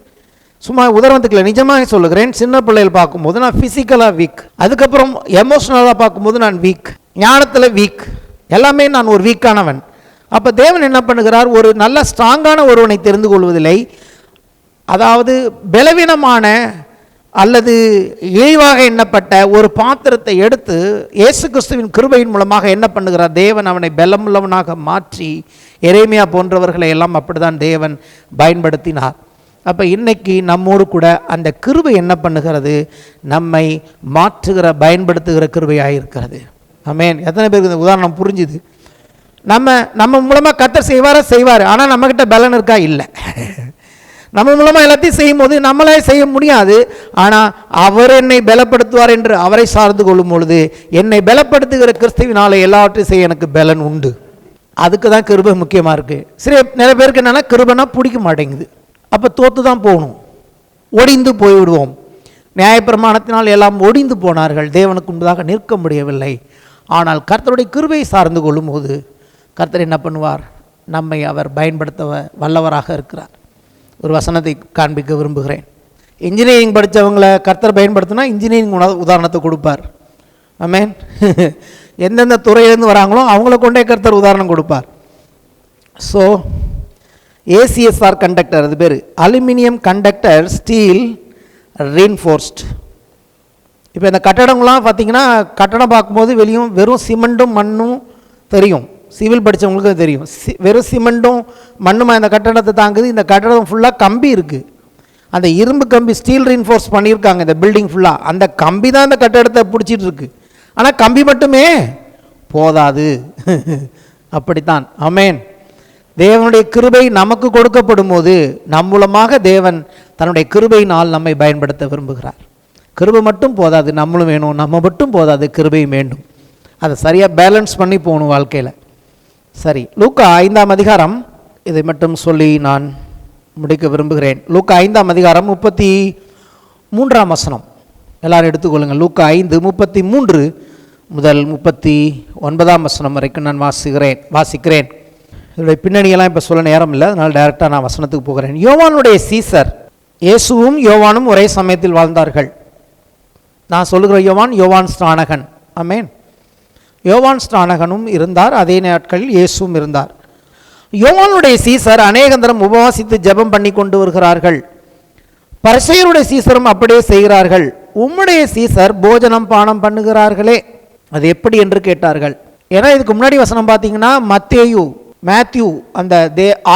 [SPEAKER 1] சும்மா உதாரணத்துக்குள்ள நிஜமாக சொல்லுகிறேன், சின்ன பிள்ளைகள் பார்க்கும்போது நான் ஃபிசிக்கலாக வீக், அதுக்கப்புறம் எமோஷ்னலாக பார்க்கும்போது நான் வீக், ஞானத்தில் வீக், எல்லாமே நான் ஒரு வீக்கானவன். அப்போ தேவன் என்ன பண்ணுகிறார்? ஒரு நல்ல ஸ்ட்ராங்கான ஒருவனை தெரிந்து கொள்வதில்லை. அதாவது பலவீனமான அல்லது இழிவாக எண்ணப்பட்ட ஒரு பாத்திரத்தை எடுத்து இயேசு கிறிஸ்துவின் கிருபையின் மூலமாக என்ன பண்ணுகிறார்? தேவன் அவனை பலமுள்ளவனாக மாற்றி, எரேமியா போன்றவர்களை எல்லாம் அப்படிதான் தேவன் பயன்படுத்தினார். அப்போ இன்னைக்கு நம்மோடு கூட அந்த கிருபை என்ன பண்ணுகிறது? நம்மை மாற்றுகிற பயன்படுத்துகிற கிருபையாக இருக்கிறது. ஆமென். எத்தனை பேருக்கு இந்த உதாரணம் புரிஞ்சுது? நம்ம மூலமாக கர்த்தர் செய்வார். ஆனால் நம்மக்கிட்ட பலன் இருக்கா? இல்லை. நம்ம மூலமாக எல்லாத்தையும் செய்யும் போது நம்மளே செய்ய முடியாது. ஆனால் அவர் என்னை பலப்படுத்துவார் என்று அவரை சார்ந்து கொள்ளும் பொழுது என்னை பலப்படுத்துகிற கிறிஸ்துவினால எல்லாவற்றையும் செய்ய எனக்கு பலன் உண்டு. அதுக்கு தான் கிருபை முக்கியமாக இருக்குது. சரி, நிறைய பேருக்கு என்னென்னா கிருபைனா பிடிக்க மாட்டேங்குது. அப்போ தோற்று தான் போகணும், ஒடிந்து போய்விடுவோம். நியாயப்பிரமாணத்தினால் எல்லாம் ஒடிந்து போனார்கள், தேவனுக்கு முன்பதாக நிற்க முடியவில்லை. ஆனால் கர்த்தருடைய கிருபையை சார்ந்து கொள்ளும் போது கர்த்தர் என்ன பண்ணுவார்? நம்மை அவர் பயன்படுத்த வல்லவராக இருக்கிறார். ஒரு வசனத்தை காண்பிக்க விரும்புகிறேன். இன்ஜினியரிங் படித்தவங்களை கர்த்தர் பயன்படுத்தினா இன்ஜினியரிங் உதாரணத்தை கொடுப்பார். ஆமென். எந்தெந்த துறையிலேருந்து வராங்களோ அவங்கள கொண்டே கர்த்தர் உதாரணம் கொடுப்பார். ஸோ ஏசிஎஸ்ஆர் கண்டக்டர், அது பேர் அலுமினியம் கண்டக்டர் ஸ்டீல் ரீஎன்ஃபோர்ஸ்ட். இப்போ இந்த கட்டடங்கள்லாம் பார்த்தீங்கன்னா, கட்டடம் பார்க்கும்போது வெளியும் வெறும் சிமெண்ட்டும் மண்ணும் தெரியும். சிவில் படித்தவங்களுக்கு தெரியும், வெறும் சிமெண்ட்டும் மண்ணுமா இந்த கட்டடத்தை தாங்குது. இந்த கட்டடம் ஃபுல்லாக கம்பி இருக்குது, அந்த இரும்பு கம்பி ஸ்டீல் ரீஎன்ஃபோர்ஸ் பண்ணியிருக்காங்க இந்த பில்டிங் ஃபுல்லாக. அந்த கம்பி தான் இந்த கட்டடத்தை பிடிச்சிட்டு இருக்கு. ஆனால் கம்பி மட்டுமே போதாது. அப்படித்தான். ஆமென். தேவனுடைய கிருபை நமக்கு கொடுக்கப்படும் போது நம் மூலமாக தேவன் தன்னுடைய கிருபையினால் நம்மை பயன்படுத்த விரும்புகிறார். கிருபை மட்டும் போதாது, நம்மளும் வேணும். நம்ம மட்டும் போதாது, கிருபையும் வேண்டும். அதை சரியாக பேலன்ஸ் பண்ணி போகணும் வாழ்க்கையில். சரி, லூக்கா 5ஆம் அதிகாரம், இதை மட்டும் சொல்லி நான் முடிக்க விரும்புகிறேன். லூக்கா 5ஆம் அதிகாரம் 33ஆம் வசனம் எல்லாரும் எடுத்துக்கொள்ளுங்கள். லூக்கா 5:33 முதல் 39ஆம் வசனம் வரைக்கும் நான் வாசிக்கிறேன். இதோடைய பின்னணியெல்லாம் இப்போ சொல்ல நேரம் இல்லை, அதனால் டைரெக்டாக நான் வசனத்துக்கு போகிறேன். யோவானுடைய சீசர், இயேசுவும் யோவானும் ஒரே சமயத்தில் வாழ்ந்தார்கள். நான் சொல்லுகிற யோவான் ஸ்நானகன். ஆமென். யோவான் ஸ்நானகனும் இருந்தார், அதே நாட்களில் இயேசுவும் இருந்தார். யோவானுடைய சீசர் அநேகந்தரம் உபவாசித்து ஜெபம் பண்ணி கொண்டு வருகிறார்கள். பரிசேயருடைய சீசரும் அப்படியே செய்கிறார்கள். உம்முடைய சீசர் போஜனம் பானம் பண்ணுகிறார்களே, அது எப்படி என்று கேட்டார்கள். ஏன்னா இதுக்கு முன்னாடி வசனம் பார்த்தீங்கன்னா மேத்யூ அந்த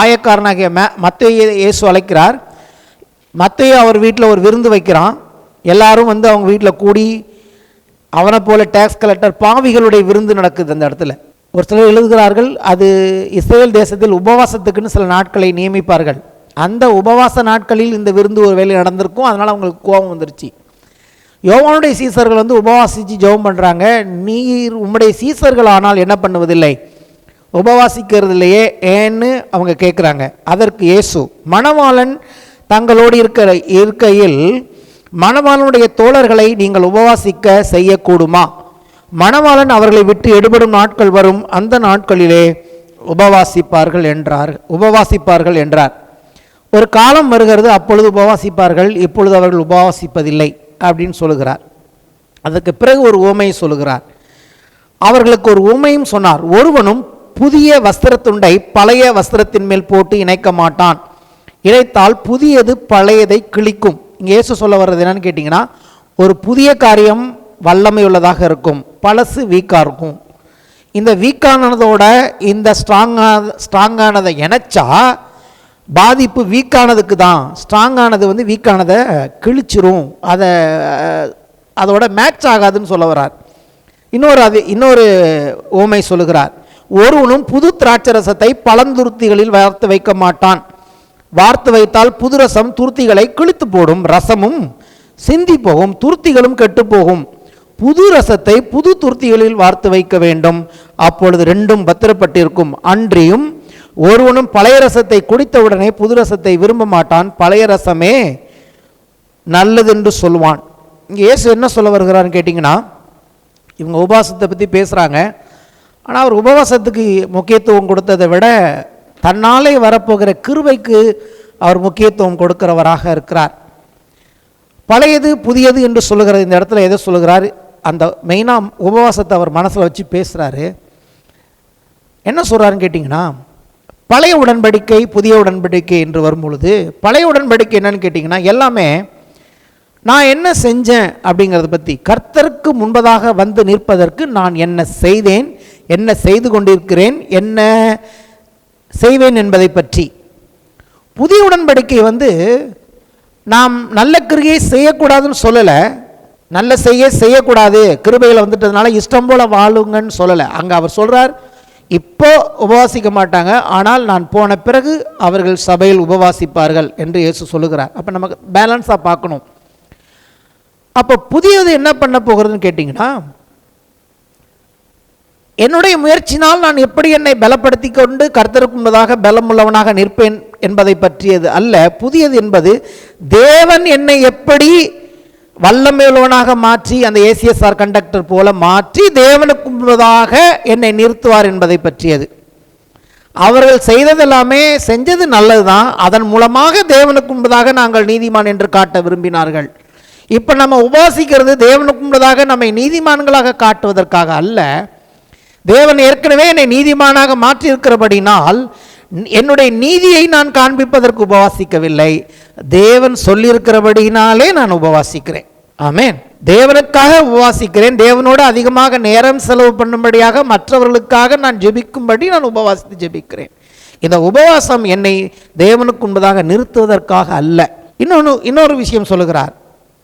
[SPEAKER 1] ஆயக்காரனாகிய மத்தேயு இயேசு அழைக்கிறார். மத்தேயு அவர் வீட்டில் ஒரு விருந்து வைக்கிறான். எல்லாரும் வந்து அவங்க வீட்டில் கூடி அவனை போல டேக்ஸ் கலெக்டர் பாவிகளுடைய விருந்து நடக்குது அந்த இடத்துல. ஒரு சிலர் எழுதுகிறார்கள், அது இஸ்ரேல் தேசத்தில் உபவாசத்துக்குன்னு சில நாட்களை நியமிப்பார்கள். அந்த உபவாச நாட்களில் இந்த விருந்து ஒரு வேலை நடந்திருக்கும், அதனால் அவங்களுக்கு கோபம் வந்துருச்சு. யோவானுடைய சீசர்கள் வந்து உபவாசித்து ஜெபம் பண்ணுறாங்க. நீர் உம்முடைய சீசர்கள் ஆனால் என்ன பண்ணுவதில்லை, உபவாசிக்கிறது இல்லையே ஏன்னு அவங்க கேட்குறாங்க. அதற்கு இயேசு, மணவாளன் தங்களோடு இருக்கையில் மணவாளனுடைய தோழர்களை நீங்கள் உபவாசிக்க செய்யக்கூடுமா? மணவாளன் அவர்களை விட்டு எடுபடும் நாட்கள் வரும், அந்த நாட்களிலே உபவாசிப்பார்கள் என்றார். ஒரு காலம் வருகிறது, அப்பொழுது உபவாசிப்பார்கள், இப்பொழுது அவர்கள் உபவாசிப்பதில்லை அப்படின்னு சொல்லுகிறார். அதற்கு பிறகு ஒரு உவமையை சொல்லுகிறார். அவர்களுக்கு ஒரு உவமையும் சொன்னார். ஒருவனும் புதிய வஸ்திரத்துண்டை பழைய வஸ்திரத்தின் மேல் போட்டு இணைக்க மாட்டான், இணைத்தால் புதியது பழையதை கிழிக்கும். இங்கே இயேசு சொல்ல வர்றது என்னன்னு கேட்டிங்கன்னா, ஒரு புதிய காரியம் வல்லமை உள்ளதாக இருக்கும், பழசு வீக்காக இருக்கும். இந்த வீக்கானதோட இந்த ஸ்ட்ராங்கானதை இணைச்சா பாதிப்பு வீக்கானதுக்கு தான். ஸ்ட்ராங்கானது வீக்கானதை கிழிச்சிரும், அதோட மேட்ச் ஆகாதுன்னு சொல்ல வர்றார். இன்னொரு ஓமை சொல்லுகிறார். ஒருவனும் புது திராட்சரசத்தை பழந்துருத்திகளில் வார்த்து வைக்க மாட்டான், வார்த்து வைத்தால் புது ரசம் துருத்திகளை கிழித்து போடும், ரசமும் சிந்தி போகும், துருத்திகளும் கெட்டு போகும். புது ரசத்தை புது துருத்திகளில் வார்த்து வைக்க வேண்டும், அப்பொழுது ரெண்டும் பத்திரப்பட்டிருக்கும். அன்றியும் ஒருவனும் பழைய ரசத்தை குடித்தவுடனே புது ரசத்தை விரும்ப மாட்டான், பழைய ரசமே நல்லது என்று சொல்லுவான். இங்கே இயேசு என்ன சொல்ல வருகிறான்னு கேட்டிங்கன்னா, இவங்க உபவாசத்தை பற்றி பேசுகிறாங்க. ஆனால் அவர் உபவாசத்துக்கு முக்கியத்துவம் கொடுத்ததை விட தன்னாலே வரப்போகிற கிருபைக்கு அவர் முக்கியத்துவம் கொடுக்கிறவராக இருக்கிறார். பழையது புதியது என்று சொல்லுகிற இந்த இடத்துல எதை சொல்லுகிறார்? அந்த மெயினாக உபவாசத்தை அவர் மனசில் வச்சு பேசுகிறாரு. என்ன சொல்கிறாருன்னு கேட்டிங்கன்னா, பழைய உடன்படிக்கை புதிய உடன்படிக்கை என்று வரும் பொழுது, பழைய உடன்படிக்கை என்னன்னு கேட்டிங்கன்னா, எல்லாமே நான் என்ன செஞ்சேன் அப்படிங்கிறத பற்றி, கர்த்தருக்கு முன்பதாக வந்து நிற்பதற்கு நான் என்ன செய்தேன், என்ன செய்து கொண்டிருக்கிறேன், என்ன செய்வேன் என்பதை பற்றி. புதிய உடன்படிக்கை நாம் நல்ல கிரியை செய்யக்கூடாதுன்னு சொல்லலை, நல்ல செய்யக்கூடாது, கிருபையில் வந்துட்டதுனால இஷ்டம் போல வாழுங்கன்னு சொல்லலை. அங்கே அவர் சொல்கிறார், இப்போ உபவாசிக்க மாட்டாங்க, ஆனால் நான் போன பிறகு அவர்கள் சபையில் உபவாசிப்பார்கள் என்று இயேசு சொல்லுகிறார். அப்போ நமக்கு பேலன்ஸாக பார்க்கணும். அப்போ புதியது என்ன பண்ண போகிறதுன்னு கேட்டிங்கன்னா, என்னுடைய முயற்சினால் நான் எப்படி என்னை பலப்படுத்தி கொண்டு கர்த்தருக்கு முன்பதாக பலம் உள்ளவனாக நிற்பேன் என்பதை பற்றியது அல்ல. புதியது என்பது தேவன் என்னை எப்படி வல்லமை உள்ளவனாக மாற்றி, அந்த ஏசிஎஸ்ஆர் கண்டக்டர் போல மாற்றி தேவனுக்கு முன்பதாக என்னை நிறுத்துவார் என்பதை பற்றியது. அவர்கள் செய்ததெல்லாமே செஞ்சது நல்லதுதான், அதன் மூலமாக தேவனுக்கு முன்பதாக நாங்கள் நீதிமான் என்று காட்ட விரும்பினார்கள். இப்போ நம்ம உபாசிக்கிறது தேவனுக்கு முன்பதாக நம்மை நீதிமான்களாக காட்டுவதற்காக அல்ல. தேவன் ஏற்கனவே என்னை நீதிமானாக மாற்றியிருக்கிறபடினால் என்னுடைய நீதியை நான் காண்பிப்பதற்கு உபவாசிக்கவில்லை, தேவன் சொல்லியிருக்கிறபடினாலே நான் உபவாசிக்கிறேன். ஆமென். தேவனுக்காக உபவாசிக்கிறேன், தேவனோடு அதிகமாக நேரம் செலவு பண்ணும்படியாக மற்றவர்களுக்காக நான் ஜெபிக்கும்படி நான் உபவாசித்து ஜெபிக்கிறேன். இந்த உபவாசம் என்னை தேவனுக்கு முன்பதாக நிறுத்துவதற்காக அல்ல. இன்னொரு விஷயம் சொல்லுகிறார்.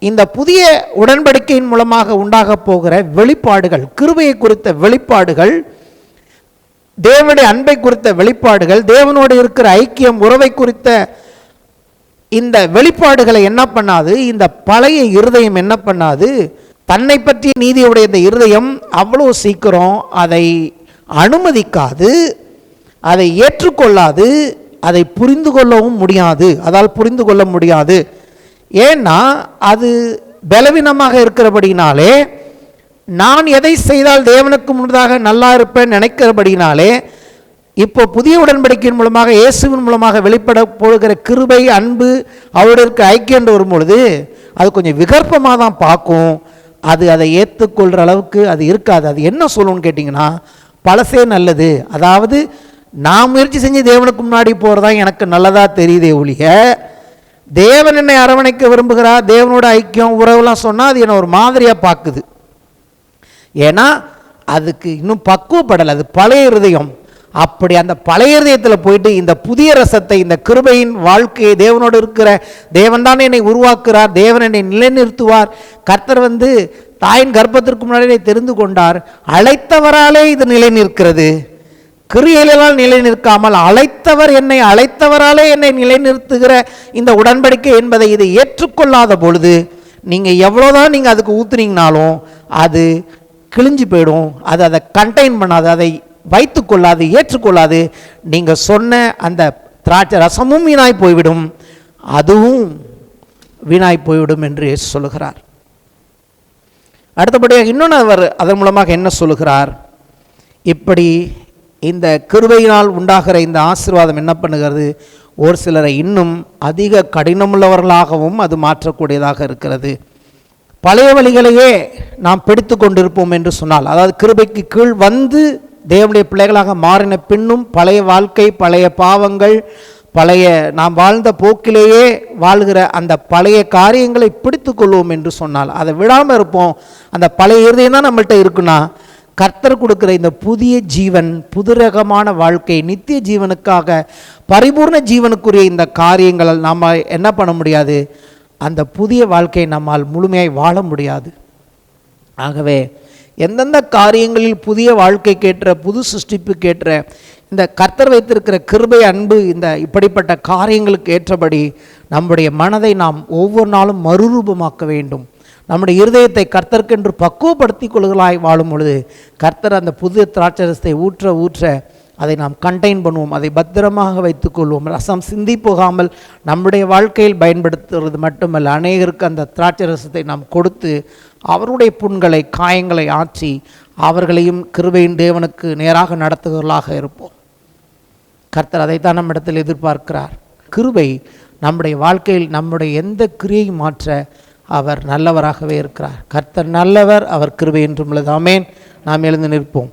[SPEAKER 1] இந்த புதிய உடன்படிக்கையின் மூலமாக உண்டாக போகிற வெளிப்பாடுகள், கிருபையை குறித்த வெளிப்பாடுகள், தேவனுடைய அன்பை குறித்த வெளிப்பாடுகள், தேவனோடு இருக்கிற ஐக்கியம் உறவை குறித்த இந்த வெளிப்பாடுகளை என்ன பண்ணாது, இந்த பழைய இருதயம் என்ன பண்ணாது, தன்னை பற்றிய நீதியுடைய இந்த இருதயம் அவ்வளோ சீக்கிரம் அதை அனுமதிக்காது, அதை ஏற்றுக்கொள்ளாது, அதை புரிந்து கொள்ளவும் முடியாது. அதால் புரிந்து கொள்ள முடியாது. ஏன்னா அது பலவீனமாக இருக்கிறபடினாலே, நான் எதை செய்தால் தேவனுக்கு முன்னதாக நல்லா இருப்பேன் நினைக்கிறபடினாலே, இப்போ புதிய உடன்படிக்கையின் மூலமாக இயேசுவின் மூலமாக வெளிப்பட போகிற கிருபை, அன்பு, அவருடைய இருக்க ஐக்கியம் என்று வரும்பொழுது அது கொஞ்சம் விகற்பமாக தான் பார்க்கும். அதை ஏற்றுக்கொள்கிற அளவுக்கு அது இருக்காது. அது என்ன சொல்லணும்னு கேட்டிங்கன்னா, பழசே நல்லது, அதாவது நான் முயற்சி செஞ்சு தேவனுக்கு முன்னாடி போகிறதா எனக்கு நல்லதாக தெரியுதே ஒழிய, தேவன் என்னை அரவணைக்க விரும்புகிறார், தேவனோட ஐக்கியம் உறவுலாம் சொன்னால் அது என்னை ஒரு மாதிரியாக பார்க்குது. ஏன்னா அதுக்கு இன்னும் பக்குவப்படலை, அது பழைய இருதயம். அப்படி அந்த பழைய இருதயத்தில் போயிட்டு இந்த புதிய ரசத்தை, இந்த கிருபையின் வாழ்க்கையை, தேவனோடு இருக்கிற தேவன் தான் என்னை உருவாக்குறார், தேவன் என்னை நிலைநிறுத்துவார், கர்த்தர் தாயின் கர்ப்பத்திற்கு முன்னாடி தெரிந்து கொண்டார், அழைத்தவராலே இது நிலை நிற்கிறது, கிரியைகளால் நிலை நிற்காமல் என்னை அழைத்தவராலே என்னை நிலைநிறுத்துகிற இந்த உடன்படிக்கை என்பதை இதை ஏற்றுக்கொள்ளாத பொழுது நீங்கள் எவ்வளோதான் நீங்கள் அதுக்கு ஊற்றுனீங்கனாலும் அது கிழிஞ்சு போயிடும். அதை கண்டெயின் பண்ணாது, அதை வைத்து கொள்ளாது, ஏற்றுக்கொள்ளாது. நீங்கள் சொன்ன அந்த திராட்சை ரசமும் வீணாய் போய்விடும், அதுவும் வீணாய் போய்விடும் என்று இயேசு சொல்லுகிறார். அடுத்தபடியாக இன்னொன்று அவர் அதன் மூலமாக என்ன சொல்லுகிறார்? இப்படி இந்த கிருபையினால் உண்டாகிற இந்த ஆசீர்வாதம் என்ன பண்ணுகிறது? ஒரு சிலரை இன்னும் அதிக கடினமுள்ளவர்களாகவும் அது மாற்றக்கூடியதாக இருக்கிறது. பழைய வழிகளையே நாம் பிடித்து கொண்டிருப்போம் என்று சொன்னால், அதாவது கிருபைக்கு கீழ் வந்து தேவனுடைய பிள்ளைகளாக மாறின பின்னும் பழைய வாழ்க்கை, பழைய பாவங்கள், பழைய நாம் வாழ்ந்த போக்கிலேயே வாழ்கிற அந்த பழைய காரியங்களை பிடித்து கொள்வோம் என்று சொன்னால், அதை விடாமல் இருப்போம். அந்த பழைய இருதயம் தான் நம்மள்கிட்ட இருக்குன்னா, கர்த்தர் கொடுக்கிற இந்த புதிய ஜீவன், புதுரகமான வாழ்க்கை, நித்திய ஜீவனுக்காக, பரிபூர்ண ஜீவனுக்குரிய இந்த காரியங்களை நாம் என்ன பண்ண முடியாது? அந்த புதிய வாழ்க்கையை நம்மால் முழுமையாய் வாழ முடியாது. ஆகவே எந்தெந்த காரியங்களில் புதிய வாழ்க்கைக்கேற்ற, புது சிருஷ்டிப்புக்கேற்ற இந்த கர்த்தர் வைத்திருக்கிற கிருபை, அன்பு, இந்த இப்படிப்பட்ட காரியங்களுக்கு ஏற்றபடி நம்முடைய மனதை நாம் ஒவ்வொரு நாளும் மறுரூபமாக்க வேண்டும். நம்முடைய இருதயத்தை கர்த்தருக்கென்று பக்குவப்படுத்தி கொள்களாய் வாழும் பொழுது கர்த்தர் அந்த புதிய திராட்சரசத்தை ஊற்ற ஊற்ற அதை நாம் கண்டெயின் பண்ணுவோம். அதை பத்திரமாக வைத்துக்கொள்வோம். ரசம் சிந்தி போகாமல் நம்முடைய வாழ்க்கையில் பயன்படுத்துவது மட்டுமல்ல, அநேகருக்கு அந்த திராட்சரசத்தை நாம் கொடுத்து அவருடைய புண்களை, காயங்களை ஆற்றி அவர்களையும் கிருபையின் தேவனுக்கு நேராக நடத்துகிறவர்களாக இருப்போம். கர்த்தர் அதைத்தான் நம்மிடத்தில் எதிர்பார்க்கிறார். கிருபை நம்முடைய வாழ்க்கையில் நம்முடைய எந்த கிரியையும் மாற்ற அவர் நல்லவராகவே இருக்கிறார். கர்த்தர் நல்லவர், அவர் கிருபை என்றும் உள்ளது. ஆமென். நாம் எழுந்து நிற்போம்.